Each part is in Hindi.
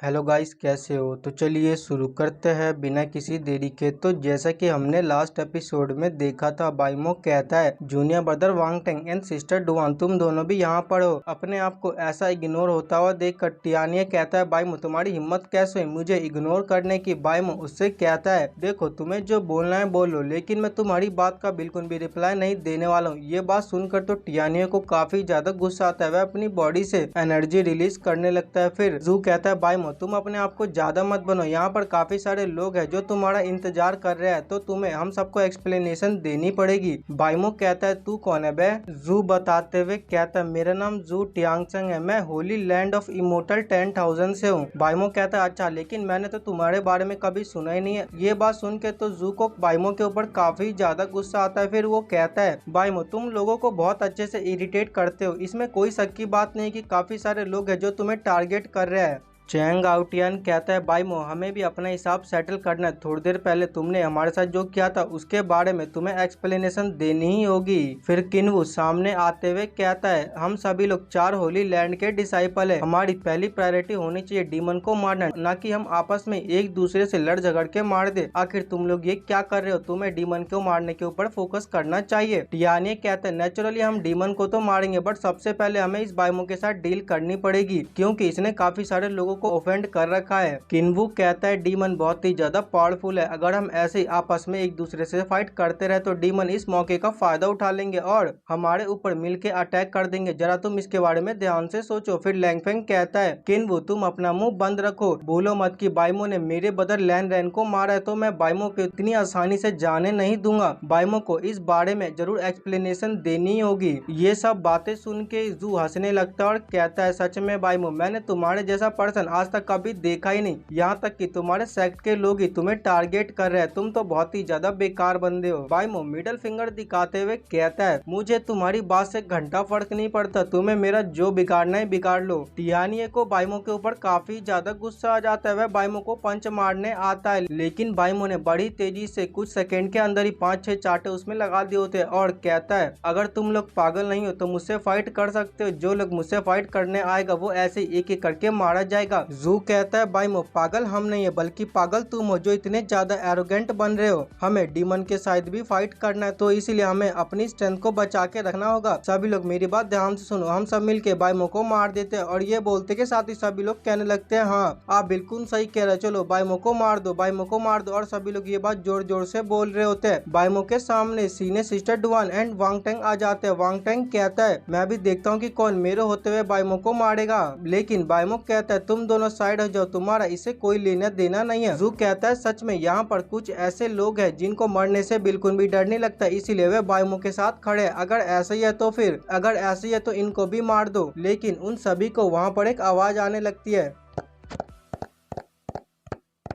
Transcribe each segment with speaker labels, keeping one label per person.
Speaker 1: हेलो गाइस, कैसे हो? तो चलिए शुरू करते हैं बिना किसी देरी के। तो जैसा कि हमने लास्ट एपिसोड में देखा था, बाइमो कहता है junior brother Wangteng and sister Duan तुम दोनों भी यहाँ पर हो। अपने आप को ऐसा इग्नोर होता हुआ देखकर टियानिया कहता है बाइमो तुम्हारी हिम्मत कैसे हुई मुझे इग्नोर करने की। बाइमो उससे कहता है देखो तुम्हें जो बोलना है बोलो, लेकिन मैं तुम्हारी बात का बिल्कुल भी रिप्लाई नहीं देने वाला हूँ। ये बात सुनकर तो टियानिया को काफी ज्यादा गुस्सा आता है। वह अपनी बॉडी से एनर्जी रिलीज करने लगता है। फिर जू कहता है बाइमो तुम अपने आप को ज्यादा मत बनो, यहाँ पर काफी सारे लोग हैं जो तुम्हारा इंतजार कर रहे हैं, तो तुम्हें हम सबको एक्सप्लेनेशन देनी पड़ेगी। बाइमो कहता है तू कौन है बे? जू बताते हुए कहता है मेरा नाम जू टियांगचंग है, मैं होली लैंड ऑफ इमोर्टल 10,000 से हूँ। बाइमो कहता है अच्छा, लेकिन मैंने तो तुम्हारे बारे में कभी सुना ही नहीं है। ये बात सुन के तो जू को बाइमो के ऊपर काफी ज्यादा गुस्सा आता है। फिर वो कहता है बाइमो तुम लोगों को बहुत अच्छे से इरिटेट करते हो, इसमें कोई शक की बात नहीं कि काफी सारे लोग हैं जो तुम्हें टारगेट कर रहे हैं। चैंग आउटियन कहता है बाइमो हमें भी अपना हिसाब सेटल करना है। थोड़ी देर पहले तुमने हमारे साथ जो किया था उसके बारे में तुम्हें एक्सप्लेनेशन देनी ही होगी। फिर किन्वू सामने आते हुए कहता है हम सभी लोग 4 होली लैंड के डिसाइपल है, हमारी पहली प्रायोरिटी होनी चाहिए डीमन को मारना, ना कि हम आपस में एक दूसरे से लड़ झगड़ के मार दे। आखिर तुम लोग ये क्या कर रहे हो? तुम्हें डीमन को मारने के ऊपर फोकस करना चाहिए। टियानिया कहता है नेचुरली हम डीमन को तो मारेंगे, बट सबसे पहले हमें इस बाइमो के साथ डील करनी पड़ेगी क्योंकि इसने काफी सारे लोगों को ऑफेंड कर रखा है। किन्वू कहता है डीमन बहुत ही ज्यादा पावरफुल है, अगर हम ऐसे ही आपस में एक दूसरे से फाइट करते रहे तो डीमन इस मौके का फायदा उठा लेंगे और हमारे ऊपर मिलके अटैक कर देंगे। जरा तुम इसके बारे में ध्यान से सोचो। फिर लैंगफेंग कहता है किन्वू तुम अपना मुंह बंद रखो, बोलो मत कि बाइमो ने मेरे बदर लैन रैन को मारा है, तो मैं बाइमो को इतनी आसानी से जाने नहीं दूंगा। बाइमो को इस बारे में जरूर एक्सप्लेनेशन देनी होगी। ये सब बातें सुन के जू हंसने लगता है और कहता है सच में बाइमो मैंने तुम्हारे जैसा पर्सन आज तक कभी देखा ही नहीं, यहाँ तक कि तुम्हारे सेक्ट के लोग ही तुम्हें टारगेट कर रहे हैं। तुम तो बहुत ही ज्यादा बेकार बंदे हो। बाइमो मिडिल फिंगर दिखाते हुए कहता है मुझे तुम्हारी बात से घंटा फर्क नहीं पड़ता, तुम्हें मेरा जो बिगाड़ना है बिगाड़ लो। टियानिया को बाइमो के ऊपर काफी ज्यादा गुस्सा आ जाता है। वह बाइमो को पंच मारने आता है, लेकिन बाइमो ने बड़ी तेजी से कुछ सेकंड के अंदर ही 5-6 चाटे उसमें लगा दिए होते और कहता है अगर तुम लोग पागल नहीं हो तो मुझसे फाइट कर सकते हो, जो लोग मुझसे फाइट करने आएगा वो ऐसे एक एक करके मारा जाएगा। जू कहता है बाइमो पागल हम नहीं है बल्कि पागल तुम हो जो इतने ज्यादा एरोगेंट बन रहे हो। हमें डीमन के साथ भी फाइट करना है, तो इसीलिए हमें अपनी स्ट्रेंथ को बचा के रखना होगा। सभी लोग मेरी बात ध्यान से सुनो, हम सब मिलके बाइमो को मार देते हैं। और ये बोलते के साथ ही सभी लोग कहने लगते हैं हाँ आप बिल्कुल सही कह रहे, चलो बाइमो को मार दो, बाइमो को मार दो। और सभी लोग ये बात जोर जोर से बोल रहे होते हैं। बाइमो के सामने सीने सिस्टर डुआन एंड वांगटेंग आ जाते हैं। वांगटेंग कहता है मैं भी देखता हूँ कि कौन मेरे होते हुए बाइमो को मारेगा, लेकिन बाइमो कहता है तुम दोनों साइड हो जाओ, तुम्हारा इसे कोई लेना देना नहीं है। जू कहता है सच में यहाँ पर कुछ ऐसे लोग हैं जिनको मरने से बिल्कुल भी डर नहीं लगता, इसीलिए वे बाइमो के साथ खड़े हैं। अगर ऐसा ही है तो फिर अगर ऐसा ही है तो इनको भी मार दो। लेकिन उन सभी को वहाँ पर एक आवाज आने लगती है।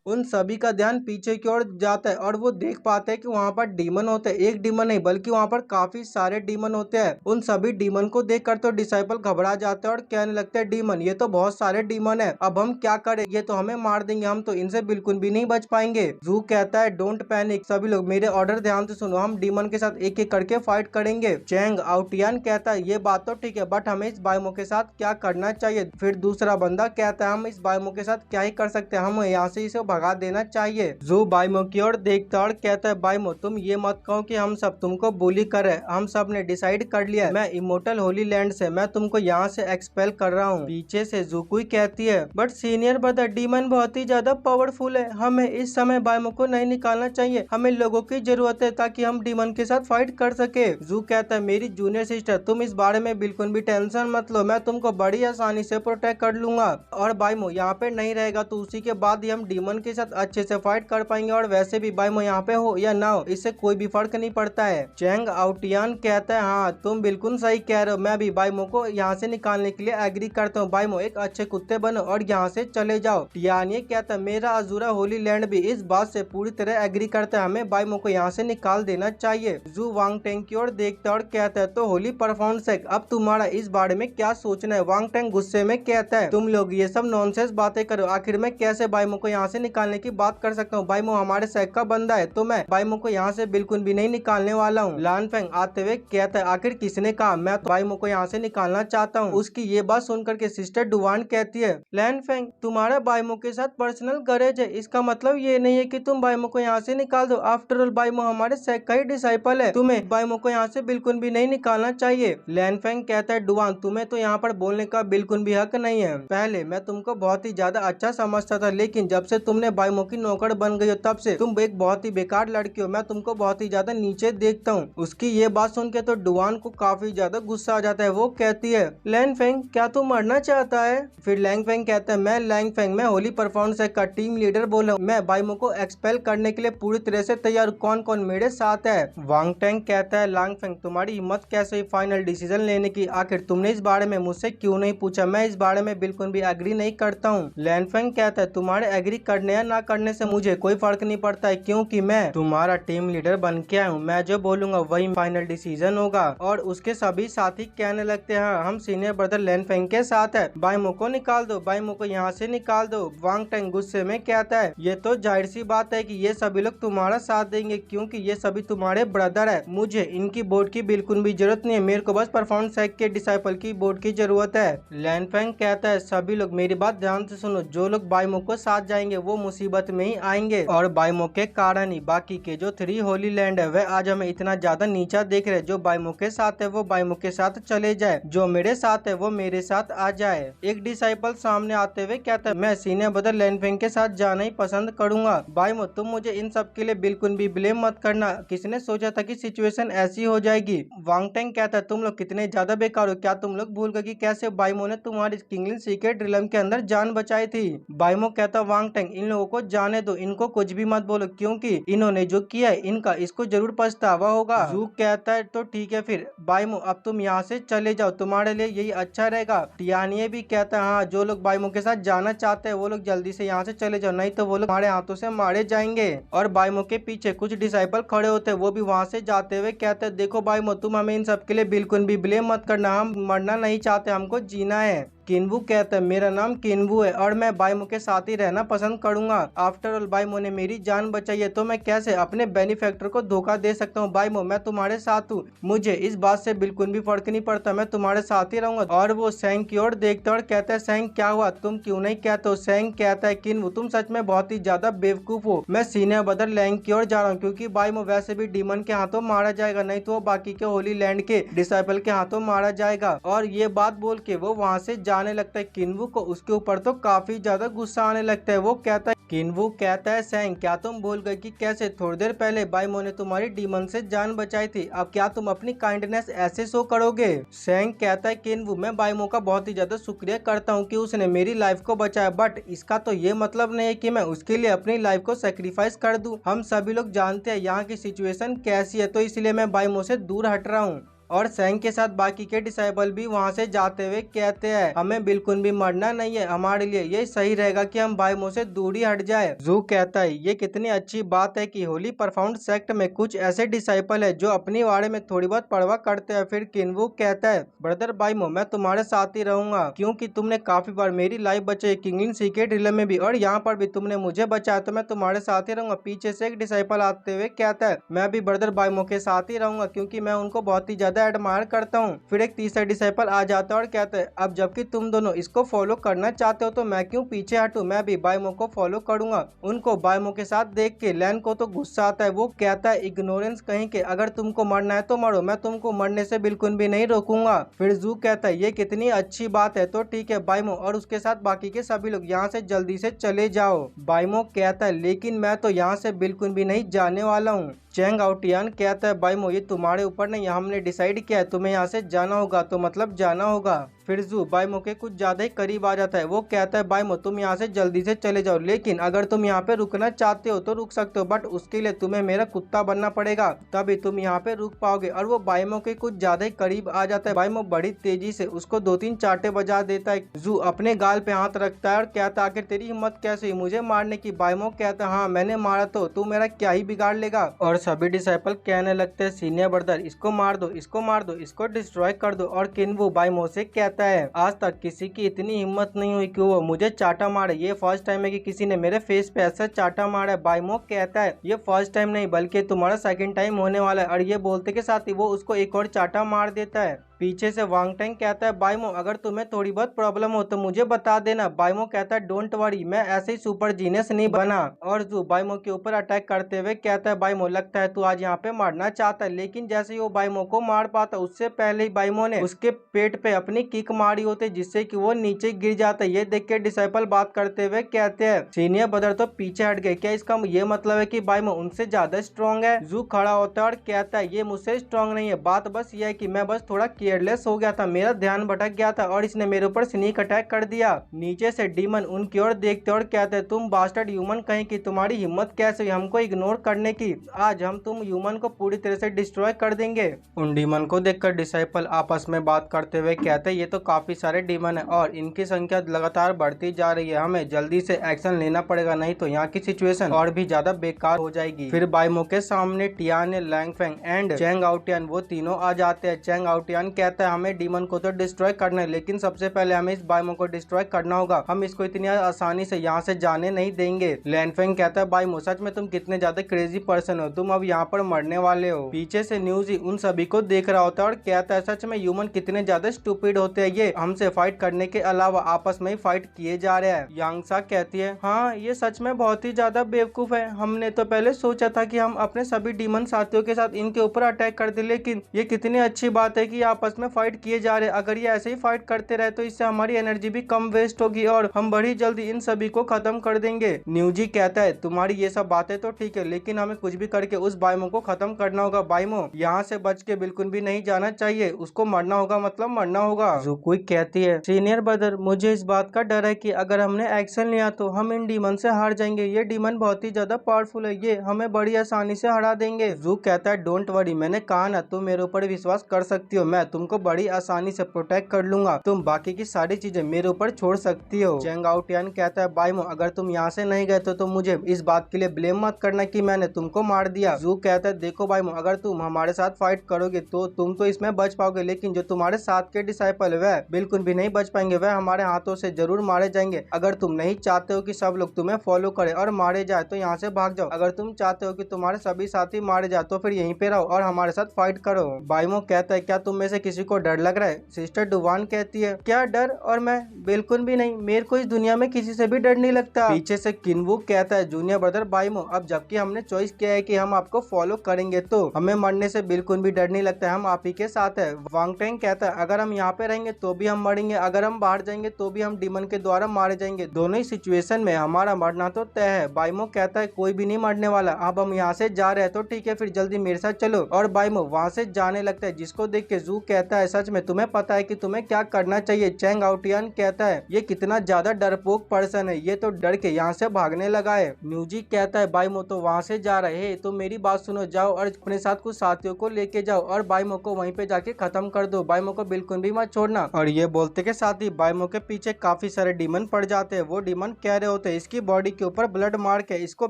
Speaker 1: उन सभी का ध्यान पीछे की ओर जाता है और वो देख पाते हैं कि वहाँ पर डीमन होते हैं। एक डीमन नहीं बल्कि वहाँ पर काफी सारे डीमन होते हैं। उन सभी डीमन को देखकर तो डिसाइपल घबरा जाते हैं और कहने लगते हैं डीमन ये तो बहुत सारे डीमन है, अब हम क्या करें, ये तो हमें मार देंगे, हम तो इनसे बिल्कुल भी नहीं बच पाएंगे। जू कहता है डोंट पैनिक, सभी लोग मेरे ऑर्डर ध्यान से सुनो, हम डीमन के साथ एक एक करके फाइट करेंगे। चैंग आउटियन कहता है ये बात तो ठीक है, बट हमें इस बाइमो के साथ क्या करना चाहिए? फिर दूसरा बंदा कहता है हम इस बाइमो के साथ क्या ही कर सकते हैं, हम यहाँ से इसे भगा देना चाहिए। जू बाइमो की ओर देखता और कहता है बाइमो तुम ये मत कहो कि हम सब तुमको बुली कर रहे हैं, हम सब ने डिसाइड कर लिया है, मैं इमोर्टल होली लैंड से मैं तुमको यहाँ से एक्सपेल कर रहा हूँ। पीछे से जुकुई कहती है बट सीनियर ब्रदर डीमन बहुत ही ज्यादा पावरफुल है, हमें इस समय बाइमो को नहीं निकालना चाहिए, हमें लोगों की जरूरत है ताकि हम डीमन के साथ फाइट कर सके। जू कहता है मेरी जूनियर सिस्टर तुम इस बारे में बिल्कुल भी टेंशन मत लो, मैं तुमको बड़ी आसानी से प्रोटेक्ट कर लूंगा और बाइमो यहाँ पे नहीं रहेगा तो उसी के बाद ही हम डीमन के साथ अच्छे से फाइट कर पाएंगे। और वैसे भी बाइमो यहाँ पे हो या ना हो इससे कोई भी फर्क नहीं पड़ता है। चैंग आउटियन कहता है हाँ तुम बिल्कुल सही कह रहे हो, मैं भी बाइमो को यहाँ से निकालने के लिए एग्री करता हूँ। बाइमो एक अच्छे कुत्ते बनो और यहाँ से चले जाओ। टियानिया कहता है मेरा अजूरा होली लैंड भी इस बात से पूरी तरह एग्री करता है, हमें बाइमो को यहाँ से निकाल देना चाहिए। जू वांगटेंग की ओर देखता और कहता है तो होली परफॉर्मेंस अब तुम्हारा इस बारे में क्या सोचना है? वांगटेंग गुस्से में कहता है तुम लोग ये सब नॉनसेंस बातें करो, आखिर में कैसे बाइमो को यहाँ से निकालने की बात कर सकता हूँ। बाइमो हमारे सैक का बंदा है तो मैं बाइमो को यहाँ से बिल्कुल भी नहीं निकालने वाला हूँ। लानफेंग आते हुए कहता है आखिर किसने कहा, मैं तो बाइमो को यहाँ से निकालना चाहता हूँ। उसकी ये बात सुनकर के सिस्टर डुवान कहती है लानफेंग तुम्हारा बाइमो के साथ पर्सनल गरज है, इसका मतलब ये नहीं है कि तुम बाइमो को यहाँ से निकाल दो। आफ्टर ऑल बाइमो हमारे सैक का ही डिसाइपल है, तुम्हें बाइमो को यहाँ से बिल्कुल भी नहीं निकालना चाहिए। लानफेंग कहता है डुवान तुम्हें तो यहाँ पर बोलने का बिल्कुल भी हक नहीं है। पहले मैं तुमको बहुत ही ज्यादा अच्छा समझता था, लेकिन जब से तुमने बाइमो की नौकर बन गई हो तब से तुम एक बहुत ही बेकार लड़की हो, मैं तुमको बहुत ही ज्यादा नीचे देखता हूँ। उसकी ये बात सुन के तो डुवान को काफी ज्यादा गुस्सा आ जाता है। वो कहती है लैंगफेंग क्या तू मरना चाहता है? फिर लैंगफेंग कहता है मैं लैंगफेंग, मैं होली परफॉर्मेंस का टीम लीडर बोल रहा हूँ, मैं बाइमो को एक्सपेल करने के लिए पूरी तरह से तैयार। कौन कौन मेरे साथ है? वांग टेंग कहता है लांगफेंग तुम्हारी हिम्मत कैसे हुई फाइनल डिसीजन लेने की, आखिर तुमने इस बारे में मुझसे क्यों नहीं पूछा? मैं इस बारे में बिल्कुल भी एग्री नहीं करता हूँ। लैंगफेंग कहता है तुम्हारे एग्री करने या ना करने से मुझे कोई फर्क नहीं पड़ता है, क्योंकि मैं तुम्हारा टीम लीडर बन के आया हूँ। मैं जो बोलूंगा वही फाइनल डिसीजन होगा। और उसके सभी साथी कहने लगते हैं हम सीनियर ब्रदर लैंगफेंग के साथ है, बाइमो को निकाल दो, बाइमो को यहाँ से निकाल दो। वांग टेंग गुस्से में कहता है ये तो जाहिर सी बात है कि ये सभी लोग तुम्हारा साथ देंगे, क्योंकि ये सभी तुम्हारे ब्रदर है। मुझे इनकी बोर्ड की बिल्कुल भी जरूरत नहीं है, मेरे को बस परफॉर्मेंस सैक के डिसाइपल की बोर्ड की जरूरत है। लैंगफेंग कहता है सभी लोग मेरी बात ध्यान से सुनो, जो लोग बाइमो को साथ जाएंगे वो मुसीबत में ही आएंगे, और बाइमो के कारण ही बाकी के जो 3 होली लैंड है वह आज हमें इतना ज्यादा नीचा देख रहे। जो बाइमो के साथ है वो बाइमो के साथ चले जाए, जो मेरे साथ है वो मेरे साथ आ जाए। एक डिसाइपल सामने आते हुए कहता है मैं सीनियर ब्रदर लैंगफेंग के साथ जाना ही पसंद करूंगा। बाइमो तुम मुझे इन सब के लिए बिल्कुल भी ब्लेम मत करना, किसने सोचा था कि सिचुएशन ऐसी हो जाएगी। वांग टेंग कहता है तुम लोग कितने ज्यादा बेकार हो, क्या तुम लोग भूल गए कि कैसे बाइमो ने तुम्हारी किंगलिन सीक्रेट रिलम के अंदर जान बचाई थी? बाइमो कहता वांग टेंग इन लोगों को जाने दो, इनको कुछ भी मत बोलो, क्योंकि इन्होंने जो किया है इनका इसको जरूर पछतावा होगा। जू कहता है तो ठीक है फिर बाइमो अब तुम यहाँ से चले जाओ, तुम्हारे लिए यही अच्छा रहेगा। टियानिये भी कहता है हाँ जो लोग बाइमो के साथ जाना चाहते हैं वो लोग जल्दी से यहाँ से चले जाओ, नहीं तो वो लोग हमारे हाथों से मारे जाएंगे। और बाइमो के पीछे कुछ डिसाइपल खड़े होते हैं, वो भी वहाँ से जाते हुए कहते हैं देखो बाइमो तुम हमें इन सब के लिए बिल्कुल भी ब्लेम मत करना, हम मरना नहीं चाहते, हमको जीना है। किन्वू कहता है मेरा नाम किन्वू है और मैं बाइमो के साथ ही रहना पसंद करूंगा। आफ्टर ऑल बाइमो ने मेरी जान बचाई है तो मैं कैसे अपने बेनिफैक्टर को धोखा दे सकता हूँ? बाइमो मैं तुम्हारे साथ हूँ, मुझे इस बात से बिल्कुल भी फर्क नहीं पड़ता, मैं तुम्हारे साथ ही रहूंगा। और वो सैंग की ओर देखता और कहता है सैंग क्या हुआ, तुम क्यों नहीं कहते हो? सैंग कहता है किन्वू तुम सच में बहुत ही ज्यादा बेवकूफ हो, मैं सीनियर ब्रदर लैंग की ओर जा रहा हूँ, क्योंकि बाइमो वैसे भी डीमन के हाथों मारा जाएगा, नहीं तो वो बाकी के होली लैंड के डिसाइपल के हाथों मारा जाएगा। और ये बात बोल के वो वहाँ से जाने लगता है। किन्वू को उसके ऊपर तो काफी ज्यादा गुस्सा आने लगता है। वो कहता है किन्वू कहता है सैंग क्या तुम भूल गए कि कैसे थोड़ी देर पहले बाइमो ने तुम्हारी डीमन से जान बचाई थी, अब क्या तुम अपनी काइंडनेस ऐसे शो करोगे? सैंग कहता है किन्वू मैं बाइमो का बहुत ही ज्यादा शुक्रिया करता हूँ कि उसने मेरी लाइफ को बचाया, बट इसका तो ये मतलब नहीं है कि मैं उसके लिए अपनी लाइफ को सेक्रीफाइस कर दूं। हम सभी लोग जानते हैं यहाँ की सिचुएशन कैसी है, तो इसलिए मैं बाइमो से दूर हट रहा हूँ। और सैंग के साथ बाकी के डिसाइबल भी वहाँ से जाते हुए कहते हैं हमें बिल्कुल भी मरना नहीं है, हमारे लिए ये सही रहेगा कि हम बाइमो से दूरी हट जाए। जू कहता है ये कितनी अच्छी बात है कि होली परफाउंड सेक्ट में कुछ ऐसे डिसाइपल है जो अपने बारे में थोड़ी बहुत परवाह करते हैं। फिर किन्वू कहता है ब्रदर बाइमो मैं तुम्हारे साथ ही रहूंगा, क्योंकि तुमने काफी बार मेरी लाइफ बचाई, किंगलिन सीक्रेट रिलम में भी, और यहाँ पर भी तुमने मुझे बचाया, तो मैं तुम्हारे साथ ही रहूंगा। पीछे से एक डिसाइपल आते हुए कहता है मैं भी ब्रदर बाइमो के साथ ही रहूंगा, क्योंकि मैं उनको बहुत ही ज्यादा एडमायर करता हूँ। फिर एक तीसरा डिसाइपल आ जाता है और कहता है अब जबकि तुम दोनों इसको फॉलो करना चाहते हो तो मैं क्यों पीछे हटूं, मैं भी बाइमो को फॉलो करूंगा। उनको बाइमो के साथ देख के लैन को तो गुस्सा आता है। वो कहता है इग्नोरेंस कहीं के, अगर तुमको मरना है तो मरो, मैं तुमको मरने से बिल्कुल भी नहीं रोकूंगा। फिर जू कहता है ये कितनी अच्छी बात है, तो ठीक है बाइमो और उसके साथ बाकी के सभी लोग यहाँ से जल्दी से चले जाओ। बाइमो कहता है लेकिन मैं तो यहाँ से बिल्कुल भी नहीं जाने वाला हूँ। चैंग आउटियान कहता है बाइमो ये तुम्हारे ऊपर नहीं, हमने डिसाइड किया है तुम्हें यहाँ से जाना होगा, तो मतलब जाना होगा। फिर जू बाइमो के कुछ ज्यादा ही करीब आ जाता है। वो कहता है बाइमो तुम यहाँ से जल्दी से चले जाओ, लेकिन अगर तुम यहाँ पे रुकना चाहते हो तो रुक सकते हो, बट उसके लिए तुम्हें मेरा कुत्ता बनना पड़ेगा, तभी तुम यहाँ पे रुक पाओगे। और वो बाइमो के कुछ ज्यादा ही करीब आ जाता है। बाइमो बड़ी तेजी से उसको 2-3 चांटे बजा देता है। जू अपने गाल पे हाथ रखता है और कहता है आखिर तेरी हिम्मत कैसे हुई मुझे मारने की? बाइमो कहता है हाँ मैंने मारा तो तू मेरा क्या ही बिगाड़ लेगा। और सभी डिसाइपल कहने लगते हैं सीनियर ब्रदर इसको मार दो, इसको मार दो, इसको डिस्ट्रॉय कर दो। और किन्वू बाइमो से कहता कहता है आज तक किसी की इतनी हिम्मत नहीं हुई कि वो मुझे चाटा मारे, ये फर्स्ट टाइम है कि किसी ने मेरे फेस पे ऐसा चाटा मारा है। बाइमोक कहता है ये फर्स्ट टाइम नहीं बल्कि तुम्हारा सेकंड टाइम होने वाला है, और ये बोलते के साथ ही वो उसको एक और चाटा मार देता है। पीछे से वांग टैंग कहता है बाइमो अगर तुम्हें थोड़ी बहुत प्रॉब्लम हो तो मुझे बता देना। बाइमो कहता है डोंट वरी, मैं ऐसे ही सुपर जीनियस नहीं बना। और जू बाइमो के ऊपर अटैक करते हुए कहता है बाइमो लगता है तू आज यहाँ पे मारना चाहता है, लेकिन जैसे ही वो बाइमो को मार पाता उससे पहले ही बाइमो ने उसके पेट पे अपनी किक मारी होती जिससे कि वो नीचे गिर जाता है। ये देख के डिसाइपल बात करते हुए कहते हैं सीनियर ब्रदर तो पीछे हट गए, क्या इसका ये मतलब है कि बाइमो उनसे ज्यादा स्ट्रॉन्ग है? जू खड़ा होता है और कहता है ये मुझसे स्ट्रॉन्ग नहीं है, बात बस ये है कि मैं बस थोड़ा केयरलेस हो गया था, मेरा ध्यान भटक गया था और इसने मेरे ऊपर स्नीक अटैक कर दिया। नीचे से डीमन उनकी ओर देखते और कहते हैं तुम बास्टर्ड ह्यूमन कहीं की, तुम्हारी हिम्मत कैसे हुई हमको इग्नोर करने की? आज हम तुम ह्यूमन को पूरी तरह से डिस्ट्रॉय कर देंगे। उन डीमन को देखकर डिसाइपल आपस में बात करते हुए कहते हैं ये तो काफी सारे डीमन है और इनकी संख्या लगातार बढ़ती जा रही है, हमें जल्दी से एक्शन लेना पड़ेगा नहीं तो यहाँ की सिचुएशन और भी ज्यादा बेकार हो जाएगी। फिर बाइमो के सामने टियान, लैंगफेंग एंड चैंग आउटियन वो तीनों आ जाते हैं। चैंग आउटियन कहता है हमें डीमन को तो डिस्ट्रॉय करना है, लेकिन सबसे पहले हमें इस बाइमो को डिस्ट्रॉय करना होगा, हम इसको इतनी आसानी से यहाँ से जाने नहीं देंगे। लैंगफेंग कहता है बाइमो सच में तुम कितने ज्यादा क्रेजी पर्सन हो, तुम अब यहाँ पर मरने वाले हो। पीछे से न्यूज़ी उन सभी को देख रहा होता है और कहता है सच में ह्यूमन कितने ज्यादा स्टूपिड होते हैं, ये हमसे फाइट करने के अलावा आपस में ही फाइट किए जा रहे हैं। यांगसा कहती है हाँ ये सच में बहुत ही ज्यादा बेवकूफ है, हमने तो पहले सोचा था कि हम अपने सभी डीमन साथियों के साथ इनके ऊपर अटैक कर दे, लेकिन ये कितनी अच्छी बात है कि आपस में फाइट किए जा रहे हैं। अगर ये ऐसे ही फाइट करते रहे तो इससे हमारी एनर्जी भी कम वेस्ट होगी और हम बड़ी जल्दी इन सभी को खत्म कर देंगे। न्यूजी कहता है तुम्हारी ये सब बातें तो ठीक है, लेकिन हमें कुछ भी करके उस बाइमो को खत्म करना होगा। बाइमो यहाँ से बच के बिल्कुल भी नहीं जाना चाहिए, उसको मरना होगा, मतलब मरना होगा। जुकुई कहती है सीनियर ब्रदर मुझे इस बात का डर है कि अगर हमने एक्शन लिया तो हम इन डीमन से हार जाएंगे, ये डीमन बहुत ही ज्यादा पावरफुल है, ये हमें बड़ी आसानी से हरा देंगे। जू कहता है डोंट वरी, मैंने कहा ना तुम मेरे ऊपर विश्वास कर सकती हो, मैं तुमको बड़ी आसानी से प्रोटेक्ट कर लूंगा, तुम बाकी की सारी चीजें मेरे ऊपर छोड़ सकती हो। चैंग आउटियन कहता है बाइमो अगर तुम यहाँ से नहीं गए तो मुझे इस बात के लिए ब्लेम मत करना कि मैंने तुमको मार दिया। जू कहता है देखो बाइमो अगर तुम हमारे साथ फाइट करोगे तो तुम तो इसमें बच पाओगे, लेकिन जो तुम्हारे साथ के डिसाइपल वह बिल्कुल भी नहीं बच पाएंगे, वह हमारे हाथों से जरूर मारे जाएंगे। अगर तुम नहीं चाहते हो कि सब लोग तुम्हें फॉलो करे और मारे जाए तो यहाँ से भाग जाओ, अगर तुम चाहते हो कि तुम्हारे सभी साथी मारे जाए तो फिर यहीं पे रहो और हमारे साथ फाइट करो। बाइमो कहता है क्या तुम में से किसी को डर लग रहा है? सिस्टर डुवान कहती है क्या डर, और मैं बिल्कुल भी नहीं, मेरे को इस दुनिया में किसी से भी डर नहीं लगता। पीछे से किनवुक कहता है जूनियर ब्रदर बाइमो अब जबकि हमने चॉइस किया है कि हम आपको फॉलो करेंगे तो हमें मरने से बिल्कुल भी डर नहीं लगता है, हम आप ही के साथ है। वांग टैंग कहता है अगर हम यहाँ पे रहेंगे तो भी हम मरेंगे, अगर हम बाहर जाएंगे तो भी हम डीमन के द्वारा मारे जाएंगे, दोनों ही सिचुएशन में हमारा मरना तो तय है। बाइमो कहता है कोई भी नहीं मरने वाला, अब हम यहाँ से जा रहे हैं तो ठीक है फिर जल्दी मेरे साथ चलो, और बाइमो वहाँ से जाने लगता है, जिसको देख के जू कहता है सच में तुम्हें पता है कि तुम्हें क्या करना चाहिए। चैंग आउटियन कहता है ये कितना ज्यादा डरपोक पर्सन है, ये तो डर के यहाँ से भागने लगा है। न्यूजी कहता है बाइमो तो वहाँ से जा रहे हैं तो मेरी बात सुनो, जाओ और अपने साथ कुछ साथियों को लेके जाओ और बाइमो को वहीं पे जाके खत्म कर दो, बाइमो को बिल्कुल भी मत छोड़ना। और ये बोलते के साथ ही बाइमो के पीछे काफी सारे डीमन पड़ जाते हैं। वो डीमन कह रहे होते हैं इसकी बॉडी के ऊपर ब्लड मार के इसको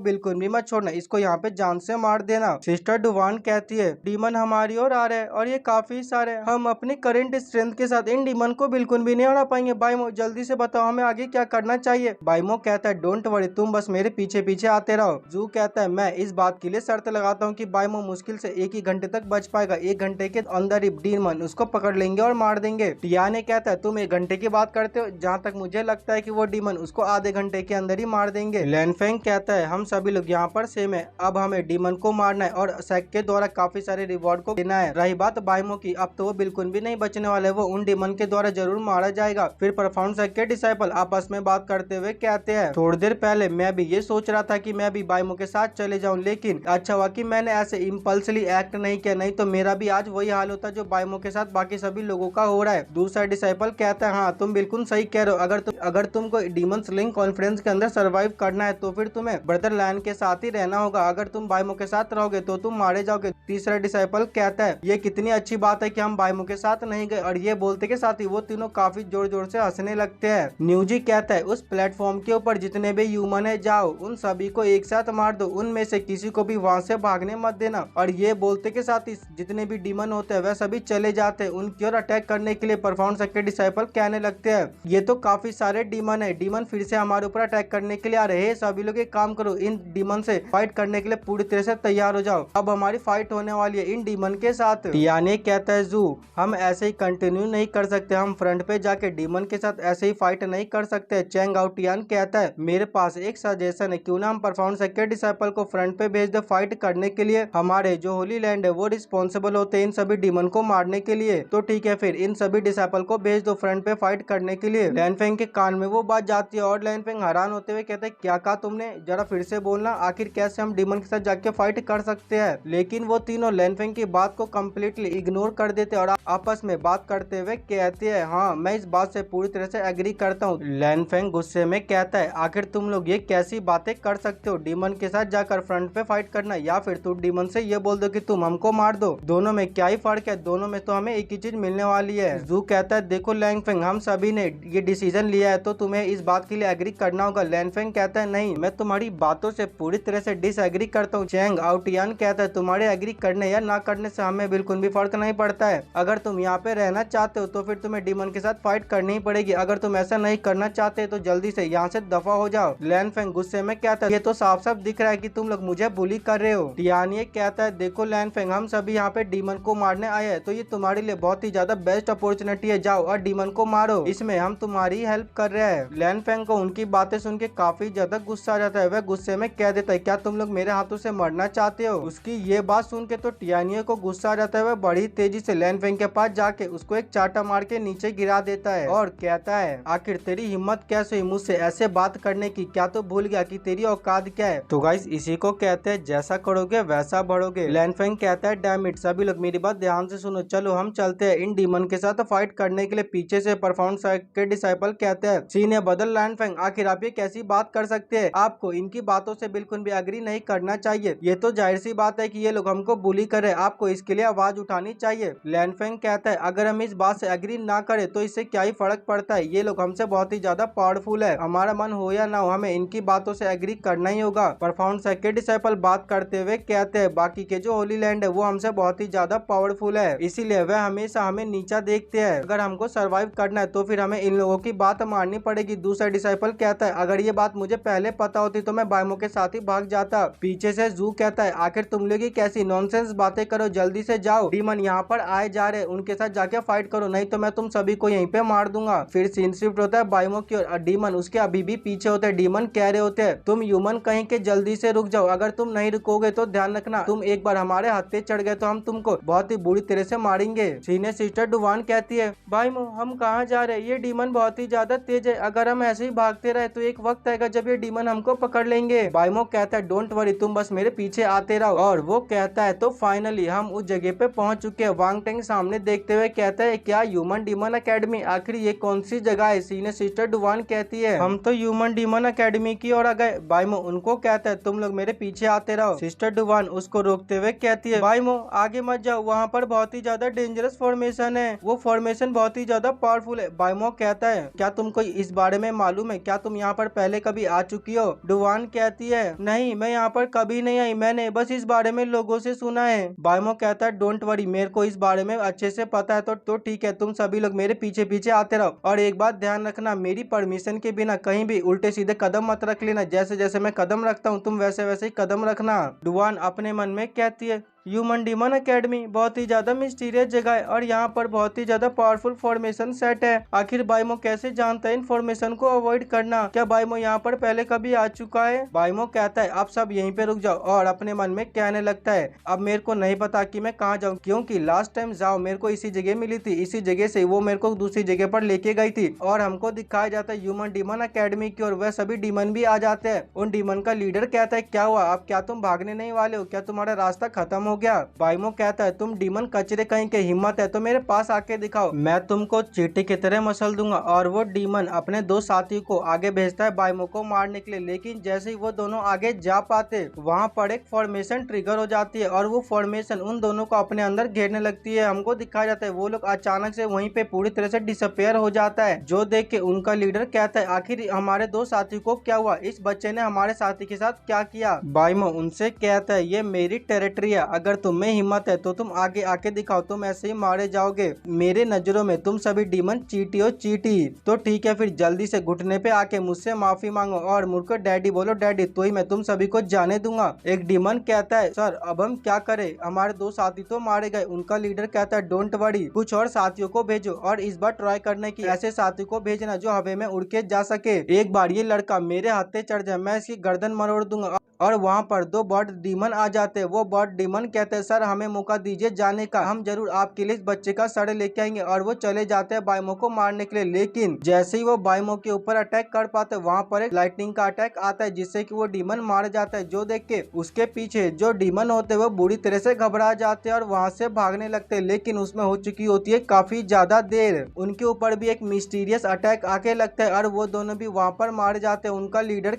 Speaker 1: बिल्कुल भी मत छोड़ना, इसको यहाँ पे जान से मार देना। सिस्टर डुवान कहती है डीमन हमारी ओर आ रहे हैं और ये काफी सारे, हम अपनी करंट स्ट्रेंथ के साथ इन डीमन को बिल्कुल भी नहीं हरा पाएंगे। बाइमो जल्दी से बताओ हमें आगे क्या करना चाहिए। बाइमो कहता है डोंट वरी, तुम बस मेरे पीछे पीछे आते रहो। जू कहता है मैं इस बात के लिए शर्त लगाता हूँ कि बाइमो मुश्किल से 1 ही घंटे तक बच पाएगा, 1 घंटे के अंदर ही डीमन उसको पकड़ लेंगे और मार देंगे। टियाने कहता है तुम 1 घंटे की बात करते हो, जहाँ तक मुझे लगता है कि वो डीमन उसको आधे घंटे के अंदर ही मार देंगे। लैनफेंग कहता है हम सभी लोग यहाँ पर सेम है, अब हमें डीमन को मारना है और सेक के द्वारा काफी सारे रिवॉर्ड को देना है। रही बात बाइमो की, अब तो वो बिल्कुल भी नहीं बचने वाले, वो उन डीमन के द्वारा जरूर मारा जाएगा। फिर परफॉर्म सेक के डिसाइपल आपस में बात करते हुए कहते हैं थोड़ी देर पहले मैं भी ये सोच रहा था कि मैं भी बाइमो के साथ चले जाऊं, लेकिन अच्छा हुआ कि मैंने ऐसे इम्पल्सली एक्ट नहीं किया, नहीं तो मेरा भी आज वही हाल होता जो बाइमो के साथ बाकी सभी लोगों का हो रहा है। दूसरा डिसाइपल कहता है हाँ तुम बिल्कुल सही कह रहे हो, अगर तुमको डीमन स्लेइंग कॉन्फ्रेंस के अंदर सर्वाइव करना है तो फिर तुम्हें ब्रदर लायन के साथ ही रहना होगा, अगर तुम बाइमो के साथ रहोगे तो तुम मारे जाओगे। तीसरा डिसाइपल कहता है ये कितनी अच्छी बात है कि हम बाइमो के साथ नहीं गए। और ये बोलते के साथ ही वो तीनों काफी जोर जोर से हंसने लगते हैं। न्यूजी कहता है उस प्लेटफॉर्म के ऊपर जितने भी ह्यूमन है जाओ उन सभी को एक साथ मार दो, उनमें से किसी को भी वहां से भागने मत देना। और ये बोलते के साथ ही जितने भी डीमन होते हैं वह सभी चले जाते हैं उनकी ओर अटैक करने के लिए। परफॉर्म के डिसाइपल कहने लगते हैं ये तो काफी सारे डीमन है, डीमन फिर से हमारे ऊपर अटैक करने के लिए आ रहे हैं। सभी लोग एक काम करो, इन डीमन से फाइट करने के लिए पूरी तरह से तैयार हो जाओ। अब हमारी फाइट होने वाली है इन डीमन के साथ। टियाने कहता है जू हम ऐसे ही कंटिन्यू नहीं कर सकते, हम फ्रंट पे जाके डीमन के साथ ऐसे ही फाइट नहीं कर सकते। चैंग आउ टियान कहता है मेरे पास एक सजेशन है, क्यों ना हम परफॉर्म के डिसाइपल को फ्रंट पे भेज दे फाइट करने के लिए। हमारे जो होली लैंड है वो रिस्पॉन्सिबल होते हैं इन सभी डीमन को मारने के लिए। तो ठीक है फिर इन सभी डिसाइपल को भेज दो फ्रंट पे फाइट करने के लिए। लैनफेंग के कान में वो बात जाती है और लैनफेंग हैरान होते हुए कहते हैं क्या कहा तुमने, जरा फिर से बोलना, आखिर कैसे हम डीमन के साथ जाके फाइट कर सकते हैं। लेकिन वो तीनों लैनफेंग की बात को कम्प्लीटली इग्नोर कर देते और आपस में बात करते हुए कहते हैं हाँ मैं इस बात से पूरी तरह से एग्री करता हूँ। लैनफेंग गुस्से में कहता है आखिर तुम लोग ये कैसी बातें कर सकते हो, डीमन के साथ जाकर फ्रंट पे फाइट करना या फिर तुम डीमन से ये बोल दो कि तुम हमको मार दो, दोनों में क्या ही फर्क है, दोनों में तो हमें एक ही चीज मिलने वाली है। जू कहता है देखो लैनफेंग हम सभी ने ये डिसीजन लिया है तो तुम्हें इस बात के लिए एग्री करना होगा। लैनफेंग कहता है नहीं मैं तुम्हारी बातों से पूरी तरह से डिसएग्री करता हूँ। चैंग आउ टियान कहता है तुम्हारे एग्री करने या ना करने से हमें बिल्कुल भी फर्क नहीं पड़ता है, अगर तुम यहाँ पे रहना चाहते हो तो फिर तुम्हें डीमन के साथ फाइट करनी ही पड़ेगी, अगर तुम ऐसा नहीं करना चाहते तो जल्दी से यहाँ से दफा हो जाओ। लैनफेंग गुस्से में कहता है ये तो साफ साफ दिख रहा है कि तुम लोग मुझे बुली कर रहे हो। टियान ये कहता है देखो लैनफेंग हम सभी यहाँ पे डीमन को मारने आए हैं तो ये तुम्हारे लिए बहुत ही ज्यादा बेस्ट अपॉर्चुनिटी है, जाओ और डीमन को मारो, इसमें हम तुम्हारी हेल्प कर रहे हैं। लैनफेंग को उनकी बातें सुन के काफी ज्यादा गुस्सा आ जाता है, वह गुस्से में कह देता है क्या तुम लोग मेरे हाथों से मरना चाहते हो। उसकी ये बात सुन के तो टियानियो को गुस्सा आ जाता है, वह बड़ी तेजी से लैनफेंग के पास जाके उसको एक चाटा मार के नीचे गिरा देता है और कहता है आखिर तेरी हिम्मत कैसे हुई मुझसे ऐसे बात करने की, क्या तो भूल गया कि तेरी औकात क्या है। तो गाइस इसी को कहते हैं जैसा करोगे वैसा बढ़ोगे। लैनफेंग कहता है डैम इट, सभी लोग मेरी बात ध्यान से सुनो, चलो हम चलते हैं इन डीमन के साथ फाइट करने के लिए। पीछे से परफॉर्म के डिसाइपल कहते हैं सीने बदल लैनफेंग, आखिर आप ये कैसी बात कर सकते हैं, आपको इनकी बातों से बिल्कुल भी एग्री नहीं करना चाहिए, ये तो जाहिर सी बात है कि ये लोग हमको बुली करे, आपको इसके लिए आवाज उठानी चाहिए। लैनफेंग कहता है अगर हम इस बात से एग्री ना करें तो इससे क्या ही फर्क पड़ता है, ये लोग हमसे बहुत ही ज्यादा पावरफुल है, हमारा मन हो या ना हो हमें इनकी बातों से एग्री करना ही होगा। परफॉर्म के डिसाइपल बात करते हुए कहते हैं बाकी के जो होली लैंड है वो हमसे बहुत ही ज्यादा पावरफुल है, इसीलिए वह हमेशा हमें नीचा देखते हैं, अगर हमको सर्वाइव करना है तो फिर हमें इन लोगों की बात माननी पड़ेगी। दूसरा डिसाइपल कहता है अगर ये बात मुझे पहले पता होती तो मैं बाइमो के साथ ही भाग जाता। पीछे से जू कहता है आखिर तुम लोग ये कैसी नॉनसेंस बातें करो, जल्दी से जाओ, डीमन यहाँ पर आए जा रहे, उनके साथ जाके फाइट करो नहीं तो मैं तुम सभी को यहीं पे मार दूंगा। फिर सीन शिफ्ट होता है बाइमो की ओर, डीमन उसके अभी भी पीछे होते हैं। डीमन कह रहे होते हैं तुम ह्यूमन कहीं के जल्दी से रुक जाओ, अगर तुम नहीं रुकोगे तो ध्यान रखना तुम एक बार हमारे हत्थे चढ़ गए तो हम तुमको बहुत ही बुरी तरह से मारेंगे। सीनियर सिस्टर डुवान कहती है बाइमो हम कहाँ जा रहे हैं, ये डीमन बहुत ही ज्यादा तेज है, अगर हम ऐसे ही भागते रहे तो एक वक्त आएगा जब ये डीमन हमको पकड़ लेंगे। बाइमो कहता है डोंट वरी तुम बस मेरे पीछे आते रहो, और वो कहता है तो फाइनली हम उस जगह पे पहुंच चुके हैं। वांग टेंग सामने देखते हुए कहता है क्या ह्यूमन डीमन अकेडमी, आखिर ये कौन सी जगह है। सीनियर सिस्टर डुवान कहती है हम तो ह्यूमन डीमन अकेडमी की ओर आ गए। बाइमो उनको कहता है तुम लोग मेरे पीछे आते रहो। सिस्टर डुवान उसको रोकते हुए कहती है बाइमो आगे मत जाओ, वहाँ पर बहुत ही ज्यादा डेंजरस फॉर्मेशन है, वो फॉर्मेशन बहुत ही ज्यादा पावरफुल है। बाइमो कहता है क्या तुमको इस बारे में मालूम है, क्या तुम यहाँ पर पहले कभी आ चुकी हो। डुवान कहती है नहीं मैं यहाँ पर कभी नहीं आई, मैंने बस इस बारे में लोगों से सुना है। बाइमो कहता है डोंट वरी मेरे को इस बारे में अच्छे से पता है, तो ठीक है तुम सभी लोग मेरे पीछे पीछे आते रहो, और एक बात ध्यान रखना मेरी परमिशन के बिना कहीं भी उल्टे सीधे कदम मत रख लेना, जैसे जैसे मैं कदम रखता हूँ तुम वैसे वैसे ही कदम रखना। डुवान अपने मन में कहती है ह्यूमन डीमन अकेडमी बहुत ही ज्यादा मिस्टीरियस जगह है और यहाँ पर बहुत ही ज्यादा पावरफुल फॉर्मेशन सेट है, आखिर बाइमो कैसे जानता है इन फॉर्मेशन को अवॉइड करना, क्या बाइमो यहाँ पर पहले कभी आ चुका है। बाइमो कहता है आप सब यहीं पे रुक जाओ, और अपने मन में कहने लगता है अब मेरे को नहीं पता कि मैं कहाँ जाऊँ, क्योंकि लास्ट टाइम जाओ मेरे को इसी जगह मिली थी, इसी जगह से वो मेरे को दूसरी जगह पर लेके गई थी, और हमको दिखाया जाता है ह्यूमन डीमन अकेडमी की, और वह सभी डीमन भी आ जाते हैं। उन डीमन का लीडर कहता है क्या हुआ, अब क्या तुम भागने नहीं वाले हो, क्या तुम्हारा रास्ता खत्म हो गया? बाइमो कहता है तुम डीमन कचरे कहीं के, हिम्मत है तो मेरे पास आके दिखाओ, मैं तुमको चींटी की तरह मसल दूंगा। और वो डीमन अपने दो साथियों को आगे भेजता है बाइमो को मारने के लिए, लेकिन जैसे ही वो दोनों आगे जा पाते वहाँ पर एक फॉर्मेशन ट्रिगर हो जाती है और वो फॉर्मेशन उन दोनों को अपने अंदर घेरने लगती है। हमको दिखाया जाता है वो लोग अचानक से वहीं पे पूरी तरह से डिसअपेयर हो जाता है, जो देख के उनका लीडर कहता है आखिर हमारे दो साथी को क्या हुआ, इस बच्चे ने हमारे साथी के साथ क्या किया? बाइमो उनसे कहता है ये मेरी टेरिटरी है, अगर तुम में हिम्मत है तो तुम आगे आके दिखाओ, तुम ऐसे ही मारे जाओगे, मेरे नजरों में तुम सभी डीमन चीटी हो चीटी। तो ठीक है फिर जल्दी से घुटने पे आके मुझसे माफी मांगो और मुझको डैडी बोलो डैडी, तो ही मैं तुम सभी को जाने दूंगा। एक डीमन कहता है सर अब हम क्या करें, हमारे दो साथी तो मारे गए। उनका लीडर कहता है डोंट वरी, कुछ और साथियों को भेजो और इस बार ट्राई करने की ऐसे साथी को भेजना जो हवा में उड़ के जा सके। एक बार ये लड़का मेरे हाथ पे चढ़ जाए मैं इसकी गर्दन मरोड़ दूंगा। और वहाँ पर दो बर्ड डीमन आ जाते हैं। वो बर्ड डीमन कहते हैं सर हमें मौका दीजिए जाने का, हम जरूर आपके लिए इस बच्चे का सड़ लेके आएंगे। और वो चले जाते हैं बाइमो को मारने के लिए, लेकिन जैसे ही वो बाइमो के ऊपर अटैक कर पाते वहाँ पर एक लाइटनिंग का अटैक आता है जिससे कि वो डीमन मार जाता है, जो देख के उसके पीछे जो डीमन होते हैं वो बुरी तरह से घबरा जाते हैं और वहाँ से भागने लगते हैं। लेकिन उसमें हो चुकी होती है काफी ज्यादा देर, उनके ऊपर भी एक मिस्टीरियस अटैक आके लगता है और वो दोनों भी वहाँ पर मारे जाते हैं। उनका लीडर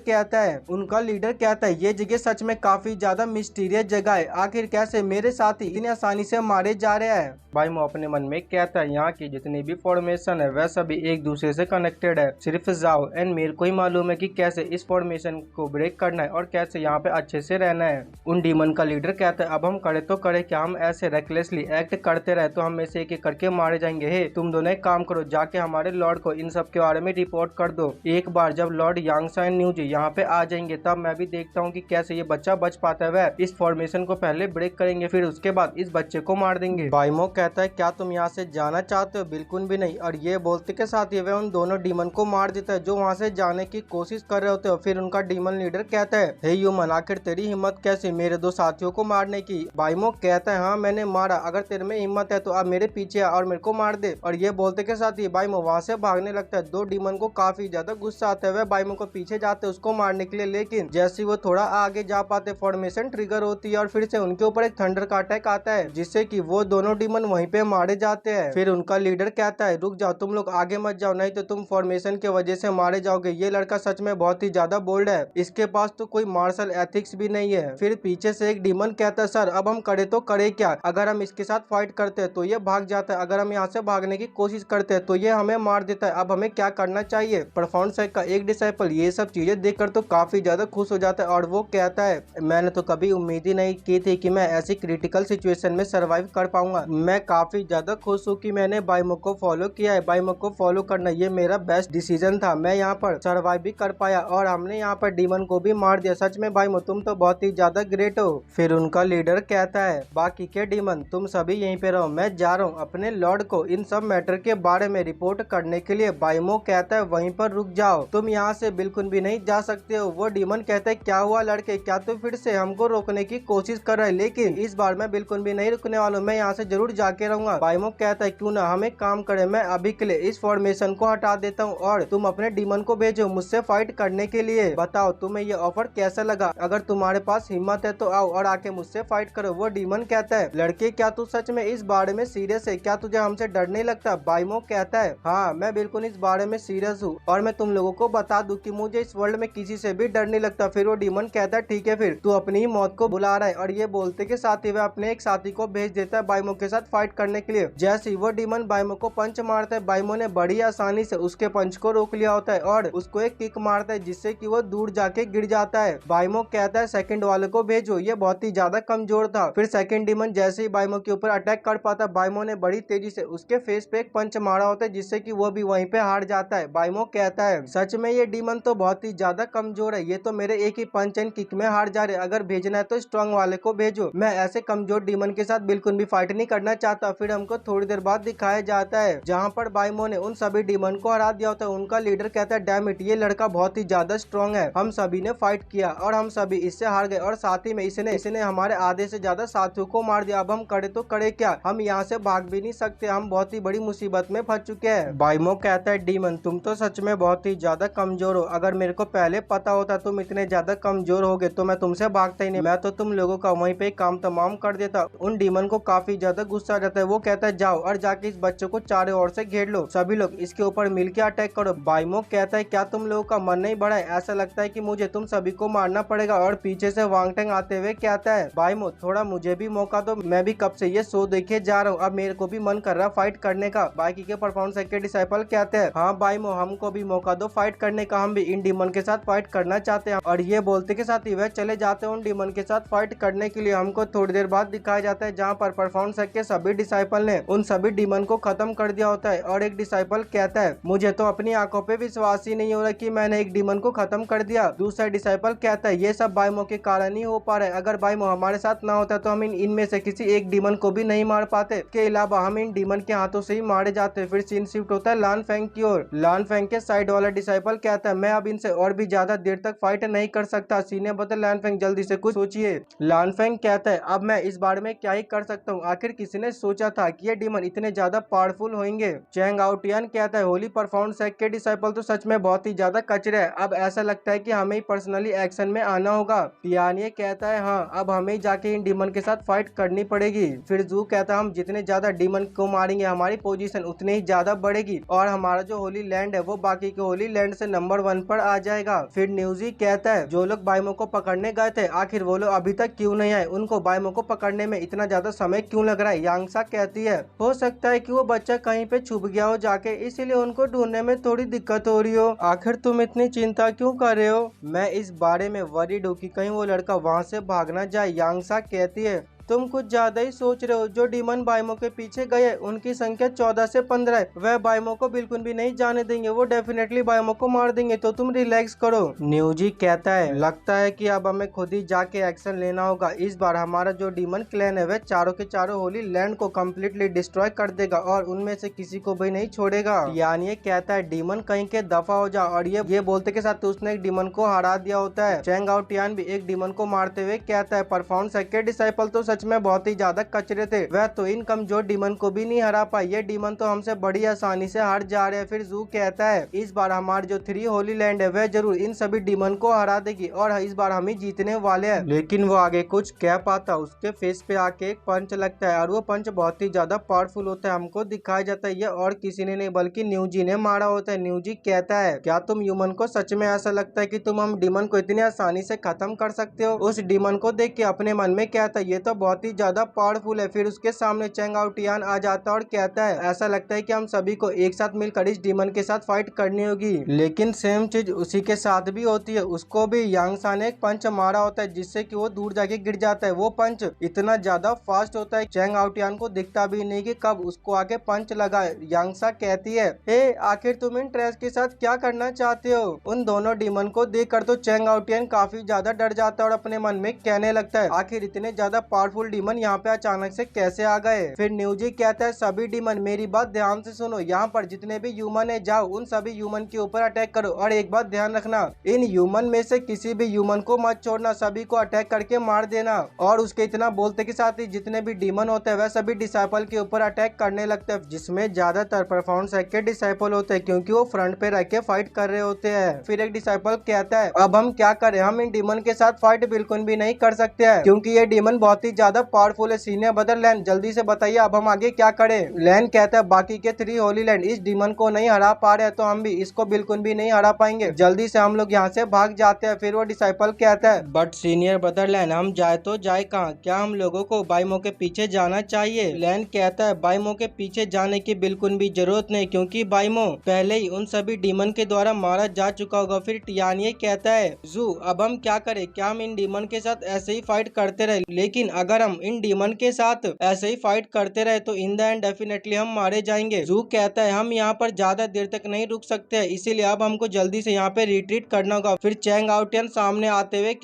Speaker 1: कहता है ये जगह सच में काफी ज्यादा मिस्टीरियस जगह है, आखिर कैसे मेरे साथी इतनी आसानी से मारे जा रहे हैं? बाइमो अपने मन में कहता है यहाँ की जितनी भी फॉर्मेशन है वह सभी एक दूसरे से कनेक्टेड है, सिर्फ जाओ एंड मेरे को ही मालूम है कि कैसे इस फॉर्मेशन को ब्रेक करना है और कैसे यहाँ पे अच्छे से रहना है। उन डीमन का लीडर कहता है अब हम करे तो करे क्या, हम ऐसे रेकलेसली एक्ट करते रहे तो हम में से एक एक करके मारे जाएंगे। हे तुम दोनों एक काम करो, जाके हमारे लॉर्ड को इन सब के बारे में रिपोर्ट कर दो। एक बार जब लॉर्ड यांगसाइन न्यूज यहाँ पे आ जाएंगे तब मैं भी देखता हूँ कि कैसे ये बच्चा बच पाता है। वह इस फॉर्मेशन को पहले ब्रेक करेंगे फिर उसके बाद इस बच्चे को मार देंगे। बाइमो कहता है क्या तुम यहाँ से जाना चाहते हो? बिल्कुल भी नहीं। और ये बोलते के साथ ही वह उन दोनों डीमन को मार देता है जो वहाँ से जाने की कोशिश कर रहे होते हो। फिर उनका डीमन लीडर कहता है हे ह्यूमन आखिर तेरी हिम्मत कैसी मेरे दो साथियों को मारने की? बाइमो कहता है हाँ मैंने मारा, अगर तेरे में हिम्मत है तो अब मेरे पीछे आ और मेरे को मार दे। और ये बोलते के साथ ही बाइमो वहाँ से भागने लगता है। दो डीमन को काफी ज्यादा गुस्सा आता है, वह बाइमो को पीछे जाते हैं उसको मारने के लिए, लेकिन जैसे वो थोड़ा आगे जा पाते फॉर्मेशन ट्रिगर होती है और फिर से उनके ऊपर एक थंडर का अटैक आता है जिससे कि वो दोनों डीमन वहीं पे मारे जाते हैं। फिर उनका लीडर कहता है रुक जाओ, तुम लोग आगे मत जाओ नहीं तो तुम फॉर्मेशन के वजह से मारे जाओगे। ये लड़का सच में बहुत ही ज्यादा बोल्ड है, इसके पास तो कोई मार्शल एथिक्स भी नहीं है। फिर पीछे से एक डीमन कहता है सर अब हम करे तो करे क्या, अगर हम इसके साथ फाइट करते हैं तो ये भाग जाता है, अगर हम यहाँ से भागने की कोशिश करते हैं तो ये हमें मार देता है, अब हमें क्या करना चाहिए? परफॉर्म सेक का एक डिसाइपल ये सब चीजें देखकर तो काफी ज्यादा खुश हो जाता है और वो कहता है मैंने तो कभी उम्मीद ही नहीं की थी कि मैं ऐसी क्रिटिकल सिचुएशन में सरवाइव कर पाऊंगा। मैं काफी ज्यादा खुश हूँ कि मैंने बाइमो को फॉलो किया है, बाइमो को फॉलो करना ये मेरा बेस्ट डिसीजन था, मैं यहाँ पर सरवाइव भी कर पाया और हमने यहाँ पर डीमन को भी मार दिया। सच में बाइमो तुम तो बहुत ही ज्यादा ग्रेट हो। फिर उनका लीडर कहता है बाकी के डीमन तुम सभी यहीं पे रहो, मैं जा रहा हूँ अपने लॉर्ड को इन सब मैटर के बारे में रिपोर्ट करने के लिए। बाइमो कहता है वहीं पर रुक जाओ, तुम यहाँ से बिल्कुल भी नहीं जा सकते हो। वो डीमन कहता है क्या हुआ लड़के, क्या तू फिर से हमको रोकने की कोशिश कर रहा है? लेकिन इस बार मैं बिल्कुल भी नहीं रुकने वाला हूँ, मैं यहाँ से जरूर जाके रहूंगा। बाइमो कहता है क्यों ना हम एक काम करें, मैं अभी के लिए इस फॉर्मेशन को हटा देता हूँ और तुम अपने डीमन को भेजो मुझसे फाइट करने के लिए। बताओ तुम्हें ये ऑफर कैसा लगा? अगर तुम्हारे पास हिम्मत है तो आओ और आके मुझसे फाइट करो। वो डीमन कहता है लड़के क्या तू सच में इस बारे में सीरियस है, क्या तुझे हमसे डर नहीं लगता? बाइमो कहता है हाँ मैं बिल्कुल इस बारे में सीरियस हूँ और मैं तुम लोगों को बता दूं कि मुझे इस वर्ल्ड में किसी से भी डर नहीं लगता। फिर वो डीमन कहता है ठीक है फिर तू अपनी ही मौत को बुला रहा है। और ये बोलते के साथ ही वह अपने एक साथी को भेज देता है बाइमो के साथ फाइट करने के लिए। जैसे ही वो डीमन बाइमो को पंच मारता है, बाइमो ने बड़ी आसानी से उसके पंच को रोक लिया होता है और उसको एक किक मारता है जिससे कि वो दूर जाके गिर जाता है। बाइमो कहता है सेकंड वाले को भेजो, ये बहुत ही ज्यादा कमजोर था। फिर सेकंड डीमन जैसे ही बाइमो के ऊपर अटैक कर पाता, बाइमो ने बड़ी तेजी से उसके फेस पे एक पंच मारा होता है जिससे कि वो भी वहीं पे हार जाता है। बाइमो कहता है सच में ये डीमन तो बहुत ही ज्यादा कमजोर है, ये तो मेरे एक ही पंच एंड किक में हार जा रहे, अगर भेजना है तो स्ट्रॉन्ग वाले को भेजो, मैं ऐसे कमजोर डीमन के साथ बिल्कुल भी फाइट नहीं करना चाहता। फिर हमको थोड़ी देर बाद दिखाया जाता है जहाँ पर बाइमो ने उन सभी डीमन को हरा दिया होता है। उनका लीडर कहता है डैम इट, ये लड़का बहुत ही ज्यादा स्ट्रॉन्ग है, हम सभी ने फाइट किया और हम सभी इससे हार गए और साथ ही में इसने हमारे आधे से ज्यादा साथियों को मार दिया, अब हम करे तो करे क्या, हम यहाँ से भाग भी नहीं सकते, हम बहुत ही बड़ी मुसीबत में फंस चुके हैं। बाइमो कहता है डीमन तुम तो सच में बहुत ही ज्यादा कमजोर हो, अगर मेरे को पहले पता होता तुम इतने ज्यादा कमजोर कमजोर हो गए तो मैं तुमसे भागता ही नहीं, मैं तो तुम लोगों का वहीं पे काम तमाम कर देता। उन डीमन को काफी ज्यादा गुस्सा आ जाता है। वो कहता है जाओ और जाके इस बच्चे को चारों ओर से घेर लो, सभी लोग इसके ऊपर मिलकर अटैक करो। बाइमो कहता है क्या तुम लोगों का मन नहीं बढ़ा है, ऐसा लगता है कि मुझे तुम सभी को मारना पड़ेगा। और पीछे से वांग टेंग आते हुए कहता है बाइमो थोड़ा मुझे भी मौका दो, मैं भी कब से ये शो देखे जा रहा हूँ, अब मेरे को भी मन कर रहा फाइट करने का। बाकी के परफॉर्मेंस के डिसाइपल कहते हैं हाँ बाइमो हमको भी मौका दो फाइट करने का, हम भी इन डीमन के साथ फाइट करना चाहते हैं। और ये बोलते के साथ ही वह चले जाते हैं उन डीमन के साथ फाइट करने के लिए। हमको थोड़ी देर बाद दिखाया जाता है जहाँ पर परफॉर्मेंस के सभी डिसाइपल ने उन सभी डीमन को खत्म कर दिया होता है। और एक डिसाइपल कहता है मुझे तो अपनी आंखों पे विश्वास ही नहीं हो रहा कि मैंने एक डीमन को खत्म कर दिया। दूसरा डिसाइपल कहता है ये सब बाइमो के कारण ही हो पा रहा है, अगर बाइमो हमारे साथ ना होता तो हम इनमें से किसी एक डीमन को भी नहीं मार पाते, के अलावा हम इन डीमन के हाथों से ही मारे जाते। फिर सीन शिफ्ट होता है लान फेंग की ओर। लान फेंग के साइड वाला डिसाइपल कहता है मैं अब इनसे और भी ज्यादा देर तक फाइट नहीं कर सकता। सीने बदल लान फेंग जल्दी से कुछ सोचिए। लान फेंग कहता है अब मैं इस बारे में क्या ही कर सकता हूँ, आखिर किसी ने सोचा था कि ये डीमन इतने ज्यादा पावरफुल होंगे। चैंग आउटियन कहता है होली परफॉर्मेंस के डिसाइपल तो सच में बहुत ही ज्यादा कचरे है, अब ऐसा लगता है कि हमें ही पर्सनली एक्शन में आना होगा। टियानिये कहता है हाँ अब हमें जाके इन डीमन के साथ फाइट करनी पड़ेगी। फिर जू कहता है हम जितने ज्यादा डीमन को मारेंगे हमारी पोजीशन उतनी ही ज्यादा बढ़ेगी और हमारा जो होली लैंड है वो बाकी के होली लैंड से नंबर 1 पर आ जाएगा। फिर न्यूजी कहता है जो लोग बाइमो को पकड़ने गए थे आखिर वो लोग अभी तक क्यों नहीं आए, उनको बाइमो को पकड़ने में इतना ज्यादा समय क्यों लग रहा है। यांगसा कहती है हो सकता है कि वो बच्चा कहीं पे छुप गया हो जाके, इसीलिए उनको ढूंढने में थोड़ी दिक्कत हो रही हो। आखिर तुम इतनी चिंता क्यों कर रहे हो, मैं इस बारे में वरीड हूँ कि कहीं वो लड़का वहाँ से भाग ना जाए। यांगसा कहती है तुम कुछ ज्यादा ही सोच रहे हो, जो डीमन बाइमो के पीछे गए उनकी संख्या 14 से 15 है, वह बाइमो को बिल्कुल भी नहीं जाने देंगे, वो डेफिनेटली बाइमो को मार देंगे, तो तुम रिलैक्स करो। न्यूजी कहता है लगता है कि अब हमें खुद ही जाके एक्शन लेना होगा, इस बार हमारा जो डीमन क्लैन है वह चारों के चारों होली लैंड को कम्प्लीटली डिस्ट्रॉय कर देगा और उनमें से किसी को भी नहीं छोड़ेगा। यानी ये कहता है डीमन कहीं के दफा हो जा, और ये बोलते के साथ उसने एक डीमन को हरा दिया होता है। चैंग आउटियन भी एक डीमन को मारते हुए कहता है परफॉर्मेंस के डिसाइपल तो सच में बहुत ही ज्यादा कचरे थे, वह तो इन कमजोर डीमन को भी नहीं हरा पाई, ये डीमन तो हमसे बड़ी आसानी से हार जा रहे हैं। फिर जू कहता है इस बार हमारे जो 3 होली लैंड है वह जरूर इन सभी डीमन को हरा देगी और इस बार हम ही जीतने वाले हैं। लेकिन वो आगे कुछ कह पाता, उसके फेस पे आके एक पंच लगता है और वो पंच बहुत ही ज्यादा पावरफुल होता है। हमको दिखाया जाता है ये और किसी ने नहीं बल्कि न्यूजी ने मारा होता है। न्यूजी कहता है क्या तुम ह्यूमन को सच में ऐसा लगता है कि तुम हम डीमन को इतनी आसानी से खत्म कर सकते हो। उस डीमन को देख के अपने मन में कहता है ये तो बहुत ही ज्यादा पावरफुल है। फिर उसके सामने चैंग आउटियन आ जाता है और कहता है ऐसा लगता है कि हम सभी को एक साथ मिलकर इस डीमन के साथ फाइट करनी होगी। लेकिन सेम चीज उसी के साथ भी होती है, उसको भी यांगसा ने एक पंच मारा होता है जिससे कि वो दूर जाके गिर जाता है। वो पंच इतना ज्यादा फास्ट होता है चैंग आउटियन को दिखता भी नहीं कि कब उसको आके पंच लगा। यांगसा कहती है हे आखिर तुम इन ट्रैश के साथ क्या करना चाहते हो। उन दोनों डीमन को देखकर तो चैंग आउटियन काफी ज्यादा डर जाता है और अपने मन में कहने लगता है आखिर इतने ज्यादा पावरफुल डीमन यहाँ पे अचानक से कैसे आ गए। फिर न्यूजी कहता है सभी डीमन मेरी बात ध्यान से सुनो, यहाँ पर जितने भी ह्यूमन है जाओ उन सभी ह्यूमन के ऊपर अटैक करो और एक बात ध्यान रखना इन ह्यूमन में से किसी भी ह्यूमन को मत छोड़ना, सभी को अटैक करके मार देना। और उसके इतना बोलते के साथ ही जितने भी डीमन होते हैं वह सभी डिसाइपल के ऊपर अटैक करने लगते हैं, जिसमें ज्यादातर परफॉर्मेंस के डिसाइपल होते हैं क्योंकि वो फ्रंट पे रह के फाइट कर रहे होते हैं। फिर एक डिसाइपल कहता है अब हम क्या करें, हम इन डीमन के साथ फाइट बिल्कुल भी नहीं कर सकते हैं क्योंकि ये डीमन बहुत ही ज्यादा पावरफुल है। सीनियर ब्रदर लैन जल्दी से बताइए अब हम आगे क्या करें। लैन कहता है बाकी के 3 होली लैंड इस डीमन को नहीं हरा पा रहे तो हम भी इसको बिल्कुल भी नहीं हरा पाएंगे, जल्दी से हम लोग यहाँ से भाग जाते हैं। फिर वो डिसाइपल कहता है बट सीनियर ब्रदर लैन हम जाए तो जाए कहाँ, क्या हम लोगों को बाइमो के पीछे जाना चाहिए। लैन कहता है बाइमो के पीछे जाने की बिल्कुल भी जरूरत नहीं क्योंकि बाइमो पहले ही उन सभी डीमन के द्वारा मारा जा चुका होगा। फिर टियानिये कहता है जू अब हम क्या करें, क्या हम इन डीमन के साथ ऐसे ही फाइट करते रहे, लेकिन अगर हम इन डीमन के साथ ऐसे ही फाइट करते रहे तो इन द एंड डेफिनेटली हम मारे जाएंगे। जू कहता है हम यहाँ पर ज्यादा देर तक नहीं रुक सकते हैं, इसीलिए अब हमको जल्दी से यहाँ पे रिट्रीट करना होगा। फिर चैंग आउटियन सामने आते हुए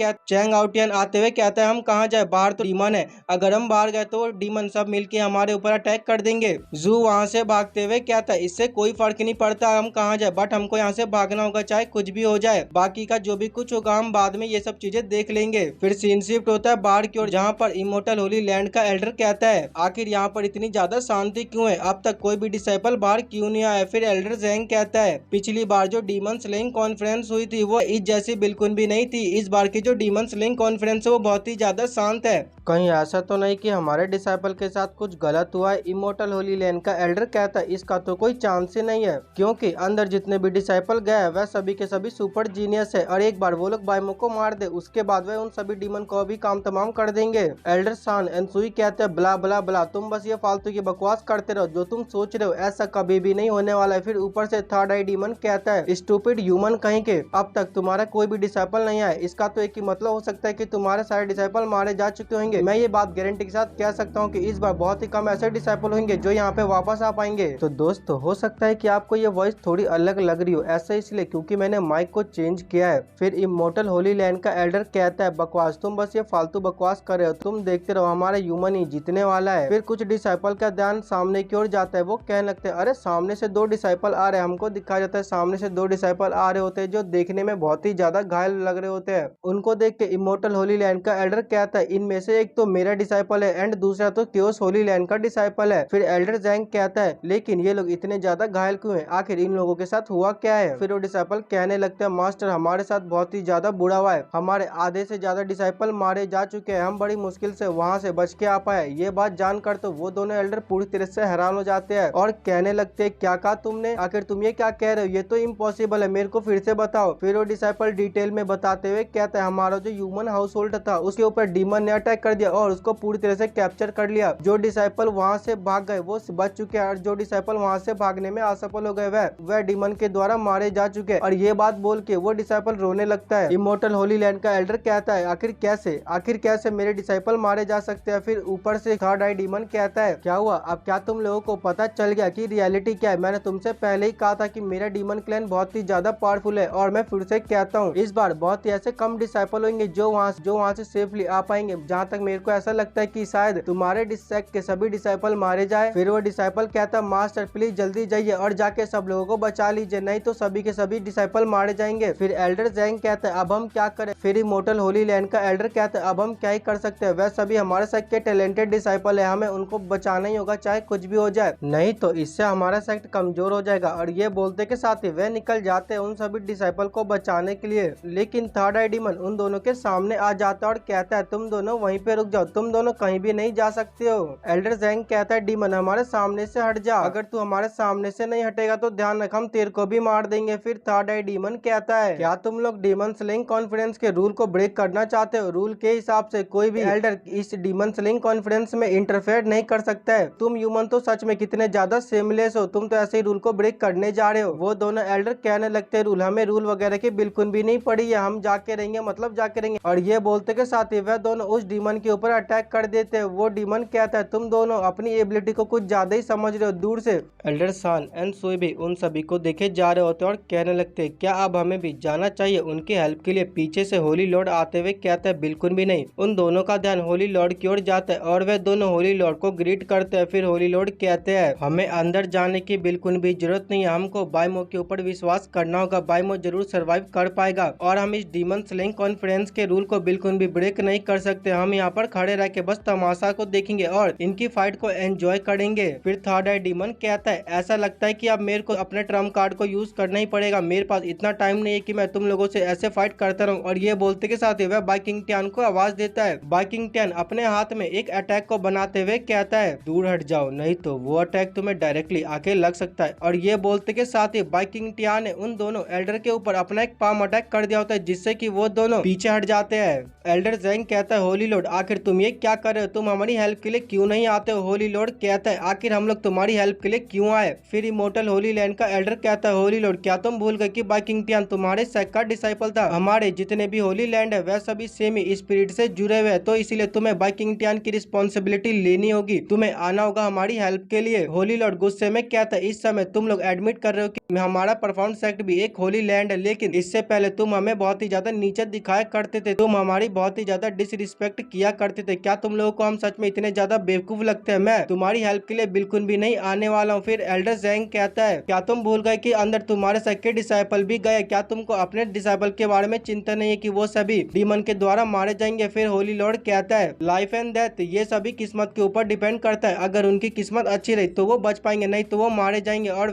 Speaker 1: कहता है हम कहाँ जाए, बाहर तो डीमन है, अगर हम बाहर गए तो डीमन सब मिलके हमारे ऊपर अटैक कर देंगे। जू वहाँ से भागते हुए कहता है इससे कोई फर्क नहीं पड़ता हम कहाँ जाए, बट हमको यहाँ से भागना होगा चाहे कुछ भी हो जाए, बाकी का जो भी कुछ होगा हम बाद में ये सब चीजें देख लेंगे। फिर सीन शिफ्ट होता है बाहर की ओर जहाँ पर इमोर्टल होली लैंड का एल्डर कहता है आखिर यहाँ पर इतनी ज्यादा शांति क्यों है, अब तक कोई भी डिसाइपल बाहर क्यों नहीं आया। फिर एल्डर जैंग कहता है पिछली बार जो डीमन स्लेइंग कॉन्फ्रेंस हुई थी वो इस जैसी बिल्कुल भी नहीं थी, इस बार की जो डीमन स्लेइंग कॉन्फ्रेंस है वो बहुत ही ज्यादा शांत है। कहीं ऐसा तो नहीं कि हमारे डिसाइपल के साथ कुछ गलत हुआ है। इमोर्टल होली लैंड का एल्डर कहता है इसका तो कोई चांस ही नहीं है, क्योंकि अंदर जितने भी डिसाइपल गए वह सभी के सभी सुपर जीनियस है और एक बार वो लोग बाइमो को मार दे उसके बाद वह उन सभी डीमन को भी काम तमाम कर देंगे। एल्डर सान एनसुई कहते हैं ब्ला ब्ला ब्ला, तुम बस ये फालतू की बकवास करते रहो, जो तुम सोच रहे हो ऐसा कभी भी नहीं होने वाला है। फिर ऊपर से थर्ड आई डीमन कहता है स्टूपिड ह्यूमन कहीं के, अब तक तुम्हारा कोई भी डिसाइपल नहीं आया, इसका तो एक ही मतलब हो सकता है कि तुम्हारे सारे डिसाइपल मारे जा चुके होंगे। मैं ये बात गारंटी के साथ कह सकता हूँ कि इस बार बहुत ही कम ऐसे डिसाइपल होंगे जो यहाँ पे वापस आ पाएंगे। तो दोस्तों हो सकता है कि आपको ये वॉइस थोड़ी अलग लग रही हो, ऐसा इसलिए क्योंकि मैंने माइक को चेंज किया है। फिर इमोर्टल होली लैंड का एल्डर कहता है बकवास, तुम बस ये फालतू बकवास कर रहे हो, तुम देखते रहो हमारा ह्यूमन ही जीतने वाला है। फिर कुछ डिसाइपल का ध्यान सामने की ओर जाता है, वो कहने लगते हैं अरे सामने से दो डिसाइपल आ रहे हैं। हमको दिखाया जाता है सामने से दो डिसाइपल आ रहे होते हैं जो देखने में बहुत ही ज्यादा घायल लग रहे होते हैं। उनको देख के इमोर्टल होली लैंड का एल्डर कहता है इनमें से एक तो मेरा डिसाइपल है एंड दूसरा तो क्योस होली लैंड का डिसाइपल है। फिर एल्डर जैंग कहता है लेकिन ये लोग इतने ज्यादा घायल क्यों हैं, आखिर इन लोगों के साथ हुआ क्या है। फिर वो डिसाइपल कहने लगते हैं मास्टर हमारे साथ बहुत ही ज्यादा बुरा हुआ है, हमारे आधे से ज्यादा डिसाइपल मारे जा चुके हैं, हम बड़ी मुश्किल से वहाँ से बच के आ पाए। ये बात जानकर तो वो दोनों एल्डर पूरी तरह से हैरान हो जाते हैं और कहने लगते हैं क्या कहा तुमने, आखिर तुम ये क्या कह रहे हो, ये तो इम्पॉसिबल है, मेरे को फिर से बताओ। फिर वो डिसाइपल डिटेल में बताते हुए कहता है हमारा जो ह्यूमन हाउस होल्ड था उसके ऊपर डीमन ने अटैक कर दिया और उसको पूरी तरह से कैप्चर कर लिया। जो डिसाइपल वहाँ से भाग गए वो बच चुके हैं और जो डिसाइपल वहाँ से भागने में असफल हो गए वह डीमन के द्वारा मारे जा चुके हैं। और ये बात बोल के वो डिसाइपल रोने लगता है। इमोर्टल होली लैंड का एल्डर कहता है आखिर कैसे मेरे डिसाइपल मारे जा सकते हैं। फिर ऊपर से थर्ड आई डीमन कहता है क्या हुआ, अब क्या तुम लोगों को पता चल गया कि रियलिटी क्या है। मैंने तुमसे पहले ही कहा था कि मेरा डीमन क्लैन बहुत ही ज्यादा पावरफुल है और मैं फिर से कहता हूँ इस बार बहुत ही ऐसे कम डिसाइपल होंगे जो वहाँ से सेफली आ पाएंगे। जहाँ तक मेरे को ऐसा लगता है कि शायद तुम्हारे डिस्ट्रिक्ट के सभी डिसाइपल मारे जाए। फिर वो डिसाइपल कहता है मास्टर प्लीज जल्दी जाइए और जाके सब लोगों को बचा लीजिए, नहीं तो सभी के सभी डिसाइपल मारे जाएंगे। फिर एल्डर जैंग कहता है अब हम क्या करें। फिर इमोर्टल होली लैंड का एल्डर कहता है अब हम क्या ही कर सकते हैं, वह सभी हमारे सेक्ट के टैलेंटेड डिसाइपल है, हमें उनको बचाना ही होगा चाहे कुछ भी हो जाए, नहीं तो इससे हमारा सेक्ट कमजोर हो जाएगा। और ये बोलते के साथ ही वह निकल जाते हैं उन सभी डिसाइपल को बचाने के लिए। लेकिन थर्ड आई डीमन उन दोनों के सामने आ जाता है और कहता है तुम दोनों वहीं पे रुक जाओ, तुम दोनों कहीं भी नहीं जा सकते हो। एल्डर जैंग कहता है डीमन हमारे सामने से हट जा, अगर तू हमारे सामने से नहीं हटेगा तो ध्यान रख हम तेरे को भी मार देंगे। फिर थर्ड आई डीमन कहता है क्या तुम लोग डीमन स्लेइंग कॉन्फ्रेंस के रूल को ब्रेक करना चाहते हो, रूल के हिसाब से कोई भी एल्डर इस डीमन स्लेइंग कॉन्फ्रेंस में इंटरफेयर नहीं कर सकता है। तुम ह्यूमन तो सच में कितने ज्यादा सेमलेस हो, तुम तो ऐसे ही रूल को ब्रेक करने जा रहे हो। वो दोनों एल्डर कहने लगते रूल, हमें रूल वगैरह की बिल्कुल भी नहीं पड़ी है, हम जाके रहेंगे मतलब जाके रहेंगे। और ये बोलते के साथ ही वह दोनों उस डीमन के ऊपर अटैक कर देते हैं। वो डीमन कहता है तुम दोनों अपनी एबिलिटी को कुछ ज्यादा ही समझ रहे हो, दूर से एल्डर सान एंड सोई भी उन सभी को देखे जा रहे होते और कहने लगते क्या अब हमें भी जाना चाहिए उनकी हेल्प के लिए। पीछे से होली लॉर्ड आते हुए कहता है बिल्कुल भी नहीं। उन दोनों का ध्यान होली लॉर्ड की ओर जाता है और वे दोनों होली लॉर्ड को ग्रीट करते हैं। फिर होली लॉर्ड कहते हैं हमें अंदर जाने की बिल्कुल भी जरूरत नहीं है, हमको बाइमो के ऊपर विश्वास करना होगा, बाइमो जरूर सर्वाइव कर पाएगा और हम इस डीमन स्लेइंग कॉन्फ्रेंस के रूल को बिल्कुल भी ब्रेक नहीं कर सकते। हम यहाँ पर खड़े रह के बस तमाशा को देखेंगे और इनकी फाइट को एंजॉय करेंगे। फिर थर्ड आई डीमन कहता है ऐसा लगता है कि अब मेरे को अपने ट्रम्प कार्ड को यूज करना ही पड़ेगा, मेरे पास इतना टाइम नहीं है कि मैं तुम लोगों से ऐसे फाइट करता रहूं। और ये बोलते के साथ ही वह बाइकिंग टैन को आवाज देता है। बाइकिंग टैन अपने हाथ में एक अटैक को बनाते हुए कहता है दूर हट जाओ, नहीं तो वो अटैक तुम्हें डायरेक्टली आके लग सकता है। और ये बोलते के साथ ही बाइकिंग टैन ने उन दोनों एल्डर के ऊपर अपना एक पाम अटैक कर दिया होता है जिससे कि वो दोनों पीछे हट जाते हैं। एल्डर जैंग कहता है होली लॉर्ड आखिर तुम ये क्या कर रहे हो, तुम हमारी हेल्प के लिए क्यों नहीं आते हो। होली लॉर्ड कहता है आखिर हम लोग तुम्हारी हेल्प के लिए क्यों आए। फिर इमोर्टल होली लैंड का एल्डर कहता है होली लॉर्ड क्या तुम भूल गए कि बाइकिंग टैन तुम्हारे सेक्ट का डिसाइपल था, हमारे जितने भी होली लैंड है वह सभी सेमी स्पिरिट से जुड़े हुए हैं, तो इसीलिए तुम्हें बाइकिंग टैन की रिस्पॉन्सिबिलिटी लेनी होगी, तुम्हें आना होगा हमारी हेल्प के लिए। होली लॉर्ड गुस्से में कहता है इस समय तुम लोग एडमिट कर रहे हो कि हमारा परफॉर्मेंस सेक्ट भी एक होली लैंड है, लेकिन इससे पहले तुम हमें बहुत ही ज्यादा नीचे दिखाया करते थे, तुम हमारी बहुत ही ज्यादा डिसरिस्पेक्ट किया करते थे। क्या तुम लोगों को हम सच में इतने ज्यादा बेवकूफ लगते हैं। मैं तुम्हारी हेल्प के लिए बिल्कुल भी नहीं आने वाला हूँ। फिर एल्डर जैंग कहता है क्या तुम भूल गए कि अंदर तुम्हारे सेक्ट के डिसाइपल भी गए, क्या तुमको अपने डिसाइपल के बारे में चिंता नहीं है कि वो सभी डीमन के द्वारा मारे जाएंगे। फिर होली लॉर्ड कहता है है लाइफ एंड डेथ ये सभी किस्मत के ऊपर डिपेंड करता है। अगर उनकी किस्मत अच्छी रही तो वो बच पाएंगे, नहीं तो वो मारे जाएंगे। और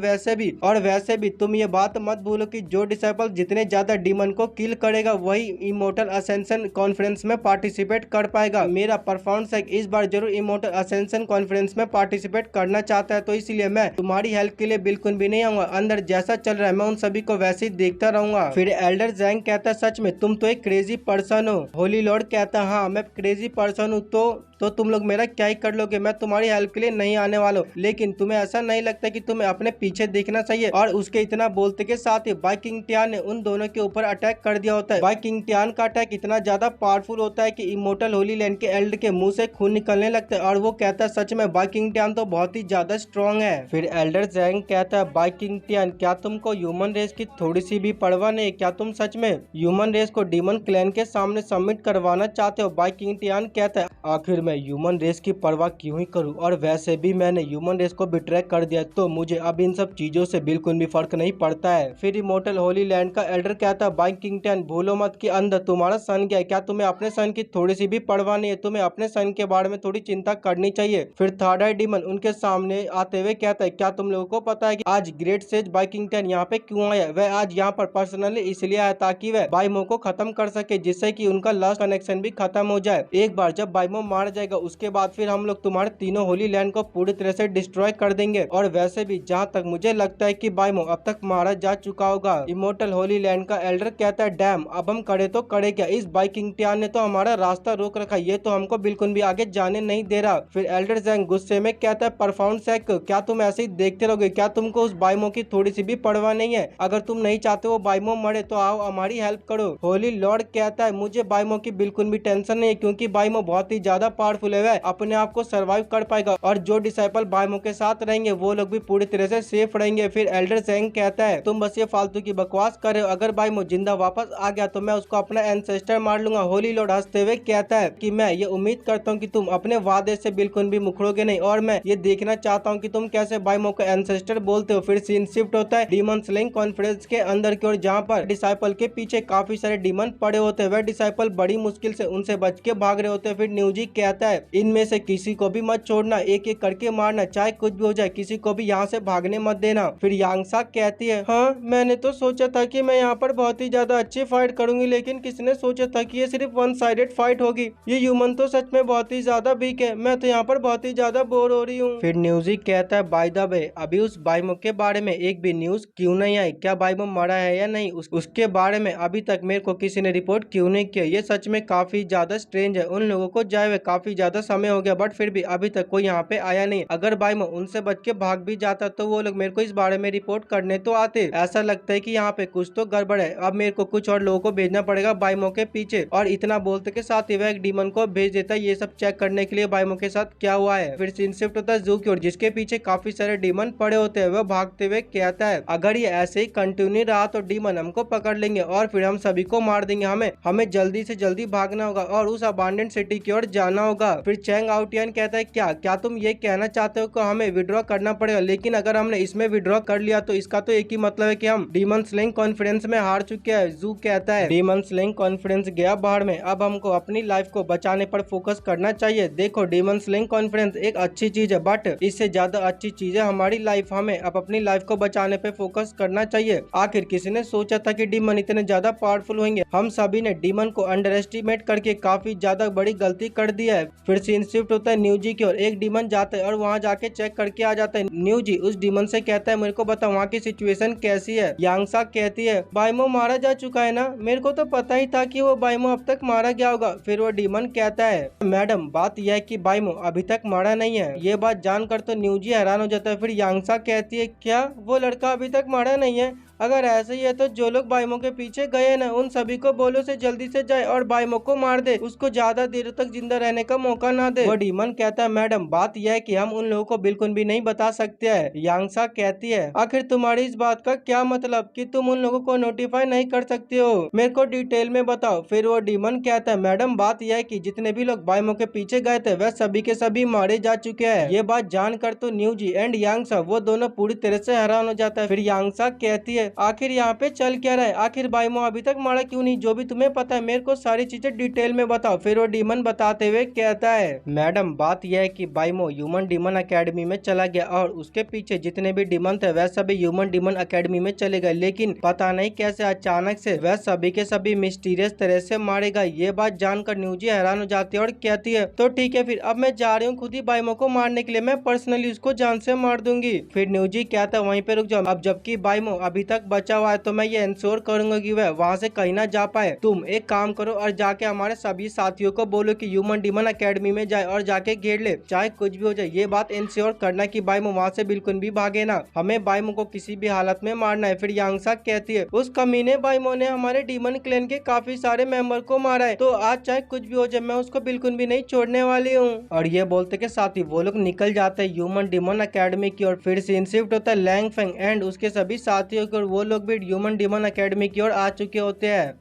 Speaker 1: वैसे भी तुम ये बात मत भूलो कि जो डिसाइपल जितने ज्यादा डीमन को किल करेगा वही इमोर्टल असेंशन कॉन्फ्रेंस में पार्टिसिपेट कर पाएगा। मेरा परफॉर्मेंस इस बार जरूर इमोर्टल असेंशन कॉन्फ्रेंस में पार्टिसिपेट करना चाहता है, तो इसलिए मैं तुम्हारी हेल्प के लिए बिल्कुल भी नहीं आऊंगा। अंदर जैसा चल रहा है मैं उन सभी को वैसे ही देखता रहूंगा। फिर एल्डर जैंग कहता है सच में तुम तो एक क्रेजी पर्सन हो। होली लॉर्ड कहता है हाँ मैं क्रेजी पर्सन हूँ, तो तुम लोग मेरा क्या ही कर लोगे, मैं तुम्हारी हेल्प के लिए नहीं आने वाला हूँ। लेकिन तुम्हें ऐसा नहीं लगता कि तुम्हें अपने पीछे देखना चाहिए। और उसके इतना बोलते के साथ ही बाई किंग टियान ने उन दोनों के ऊपर अटैक कर दिया होता है। बाई किंग टियान का अटैक इतना ज्यादा पावरफुल होता है कि इमोर्टल होली लैंड के एल्डर के मुंह से खून निकलने लगता है। और वो कहता है सच में बाई किंग टियान तो बहुत ही ज्यादा स्ट्रॉन्ग है। फिर एल्डर जैंग कहता है बाई किंग टियान क्या तुमको ह्यूमन रेस की थोड़ी सी भी परवाह नहीं? क्या तुम सच में ह्यूमन रेस को डीमन क्लैन के सामने सबमिट करवाना चाहते हो? बाई किंग टियान कहता है आखिर मैं ह्यूमन रेस की परवाह क्यों ही करूं, और वैसे भी मैंने ह्यूमन रेस को बिट्रे कर दिया तो मुझे अब इन सब चीजों से बिल्कुल भी फर्क नहीं पड़ता है। फिर इमोर्टल होली लैंड का एल्डर कहता है बाई किंग टियान भूलो मत कि अंदर तुम्हारा सन गया है। क्या तुम्हें अपने सन की थोड़ी सी भी परवाह नहीं है? तुम्हें अपने सन के बारे में थोड़ी चिंता करनी चाहिए। फिर थर्ड आई डीमन उनके सामने आते हुए कहता है क्या तुम लोगों को पता है कि आज great sage by king Tian यहाँ पे क्यों आया? वह आज यहाँ पर पर्सनली इसलिए आया ताकि वह बाइमो को खत्म कर सके, जिससे कि उनका लास्ट कनेक्शन भी खत्म हो जाए। एक बार जब बाइमो मार जाएगा उसके बाद फिर हम लोग तुम्हारे तीनों होली लैंड को पूरी तरह से डिस्ट्रॉय कर देंगे। और वैसे भी जहाँ तक मुझे लगता है कि बाइमो अब तक मारा जा चुका होगा। इमोर्टल होली लैंड का एल्डर कहता है डैम अब हम करे तो करे क्या, इस बाई किंग टियान ने तो हमारा रास्ता रोक रखा, ये तो हमको बिल्कुल भी आगे जाने नहीं दे रहा। फिर एल्डर जैंग गुस्से में कहता है परफॉर्म सैक क्या तुम ऐसे ही देखते रहोगे? क्या तुमको उस बाइमो की थोड़ी सी भी परवाह नहीं है? अगर तुम नहीं चाहते वो बाइमो मरे तो आओ हमारी हेल्प करो। होली लॉर्ड कहता है मुझे बाइमो की बिल्कुल भी टेंशन नहीं है, क्योंकि बाइमो बहुत ही ज्यादा पावरफुल है, वह अपने आप को सर्वाइव कर पाएगा। और जो डिसाइपल बाइमो के साथ रहेंगे वो लोग भी पूरी तरह से सेफ रहेंगे। फिर एल्डर जैंग कहता है तुम बस ये फालतू की बकवास कर रहे हो, अगर बाइमो जिंदा वापस आ गया तो मैं उसको अपना एंसेस्टर मार लूंगा। होली लॉर्ड हंसते हुए कहता है कि मैं ये उम्मीद करता हूँ कि तुम अपने वादे से बिल्कुल भी मुकरोगे नहीं, और मैं ये देखना चाहता हूँ कि तुम कैसे बाइमो को एंसेस्टर बोलते हो। फिर सीन शिफ्ट होता है डीमन स्लेइंग कॉन्फ्रेंस के अंदर की ओर, जहाँ पर डिसाइपल के पीछे काफी सारे डीमन पड़े होते हैं। वह डिसाइपल बड़ी मुश्किल से उनसे बच के भाग रहे होते हैं। फिर न्यूजी कहता है इनमें से किसी को भी मत छोड़ना, एक एक करके मारना, चाहे कुछ भी हो जाए, किसी को भी यहाँ से भागने मत देना। फिर यांगसा कहती है हाँ मैंने तो सोचा था कि मैं यहाँ पर बहुत ही ज्यादा अच्छी फाइट करूंगी, लेकिन किसने सोचा था कि ये सिर्फ वन साइडेड फाइट होगी। ये ह्यूमन तो सच में बहुत ही ज्यादा वीक है, मैं तो यहाँ पर बहुत ही ज्यादा बोर हो रही हूँ। फिर न्यूजी कहता है बाय द वे अभी उस बाइमो के बारे में एक भी न्यूज क्यों नहीं आई? क्या बाइमो मरा है या नहीं उसके बारे में अभी तक मेरे को किसी ने रिपोर्ट क्यों नहीं किया? ये सच में काफी ज्यादा स्ट्रेंज है। उन लोगों को जाए हुए काफी ज्यादा समय हो गया, बट फिर भी अभी तक कोई यहाँ पे आया नहीं। अगर बाइमो उनसे बच के भाग भी जाता तो वो लोग मेरे को इस बारे में रिपोर्ट करने तो आते। ऐसा लगता है कि यहाँ पे कुछ तो गड़बड़ है, अब मेरे को कुछ और लोगों को भेजना पड़ेगा बाइमो के पीछे। और इतना बोलते के साथ ही वह एक डीमन को भेज देता है ये सब चेक करने के लिए बाइमो के साथ क्या हुआ है। फिर सीन शिफ्ट होता है जू की ओर, जिसके पीछे काफी सारे डीमन पड़े होते हैं। वह भागते हुए कहता है अगर ये ऐसे ही कंटिन्यू रहा तो डीमन हमको पकड़ लेंगे और फिर हम सभी को मार देंगे। हमें जल्दी से जल्दी भागना होगा और उस अबांडेंट सिटी की ओर जाना होगा। फिर चैंग आउटियन कहता है क्या तुम ये कहना चाहते हो कि हमें विड्रॉ करना पड़ेगा? लेकिन अगर हमने इसमें विड्रॉ कर लिया तो इसका तो एक ही मतलब है कि हम डीमन स्लेइंग कॉन्फ्रेंस में हार चुके हैं। जू कहता है डीमन स्लेइंग कॉन्फ्रेंस गया बाहर में, अब हमको अपनी लाइफ को बचाने पर फोकस करना चाहिए। देखो डीमन स्लेइंग कॉन्फ्रेंस एक अच्छी चीज है, बट इससे ज्यादा अच्छी चीज है हमारी लाइफ। हमें अब अपनी लाइफ को बचाने पे फोकस करना चाहिए। आखिर किसी ने सोचा था कि डीमन इतने ज्यादा पावरफुल होंगे? हम सभी ने डीमन को अंडर एस्टिमेट करके काफी ज्यादा बड़ी गलती कर दी है। फिर सीन शिफ्ट होता है न्यूजी की ओर, एक डीमन जाता है और वहाँ जाके चेक करके आ जाता है। न्यूजी उस डीमन से कहता है मेरे को बता वहाँ की सिचुएशन कैसी है। यांगसा कहती है बाइमो मारा जा चुका है ना, मेरे को तो पता ही था कि वो बाइमो अब तक मारा गया होगा। फिर वो डीमन कहता है मैडम बात यह है कि बाइमो अभी तक मारा नहीं है। ये बात जानकर तो न्यूजी हैरान हो जाता है। फिर यांगसा कहती है क्या वो लड़का अभी तक मारा नहीं है? अगर ऐसे ही है तो जो लोग बाइमो के पीछे गए ना उन सभी को बोलो से जल्दी से जाए और बाइमो को मार दे, उसको ज्यादा देर तक जिंदा रहने का मौका ना दे। वो डीमन कहता है मैडम बात यह है कि हम उन लोगों को बिल्कुल भी नहीं बता सकते हैं। यांगसा कहती है आखिर तुम्हारी इस बात का क्या मतलब कि तुम उन लोगों को नोटिफाई नहीं कर सकते हो? मेरे को डिटेल में बताओ। फिर वो डीमन कहता है मैडम बात यह है कि जितने भी लोग बाइमो के पीछे गए थे वह सभी के सभी मारे जा चुके हैं। ये बात जानकर तो न्यूजी एंड यांगसा वो दोनों पूरी तरह से हैरान हो जाता है। फिर यांगसा कहती है आखिर यहाँ पे चल क्या रहा है, आखिर बाइमो अभी तक मारा क्यों नहीं, जो भी तुम्हें पता है मेरे को सारी चीजें डिटेल में बताओ। फिर वो डीमन बताते हुए कहता है, मैडम बात यह है कि बाइमो ह्यूमन डीमन अकेडमी में चला गया और उसके पीछे जितने भी डीमन थे वह सभी ह्यूमन डीमन अकेडमी में चले गए, लेकिन पता नहीं कैसे अचानक से वह सभी के सभी मिस्टीरियस तरह से मारेगा। ये बात जानकर न्यूजी हैरान हो जाती है और कहती है तो ठीक है, फिर अब मैं जा रही हूँ खुद ही बाइमो को मारने के लिए, मैं पर्सनली उसको जान से मार दूंगी। फिर न्यूजी कहता है वहीं पे रुक जाओ, अब जबकि बाइमो अभी तक बचा हुआ है तो मैं ये इंश्योर करूंगा कि वह वहाँ से कहीं ना जा पाए। तुम एक काम करो और जाके हमारे सभी साथियों को बोलो कि ह्यूमन डीमन अकेडमी में जाए और जाके घेर ले, चाहे कुछ भी हो जाए। ये बात इंश्योर करना कि बाइमो वहाँ से बिल्कुल भी भागे ना, हमें बाइमो को किसी भी हालत में मारना है। फिर यांगसा कहती है उस कमीने बाइमो ने हमारे डीमन क्लैन के काफी सारे मेंबर को मारा है, तो आज चाहे कुछ भी हो जाए मैं उसको बिल्कुल भी नहीं छोड़ने वाली हूँ। और ये बोलते के साथ ही वो लोग निकल जाते हैं ह्यूमन डीमन अकेडमी की ओर। फिर सीन शिफ्ट होता है लैंग फेंग एंड उसके सभी साथियों की ओर, वो लोग भी ह्यूमन डीमन अकेडमी की ओर आ चुके होते हैं।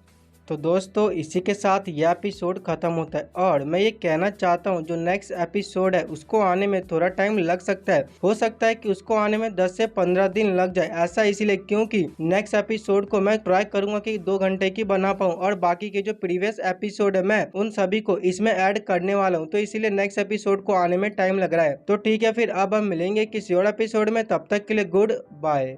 Speaker 1: तो दोस्तों इसी के साथ यह एपिसोड खत्म होता है और मैं ये कहना चाहता हूँ जो नेक्स्ट एपिसोड है उसको आने में थोड़ा टाइम लग सकता है, हो सकता है कि उसको आने में 10 से 15 दिन लग जाए। ऐसा इसीलिए क्योंकि नेक्स्ट एपिसोड को मैं ट्राई करूंगा कि 2 घंटे की बना पाऊँ और बाकी के जो प्रीवियस एपिसोड है मैं उन सभी को इसमें ऐड करने वाला हूँ, तो इसीलिए नेक्स्ट एपिसोड को आने में टाइम लग रहा है। तो ठीक है, फिर अब हम मिलेंगे किसी और एपिसोड में, तब तक के लिए गुड बाय।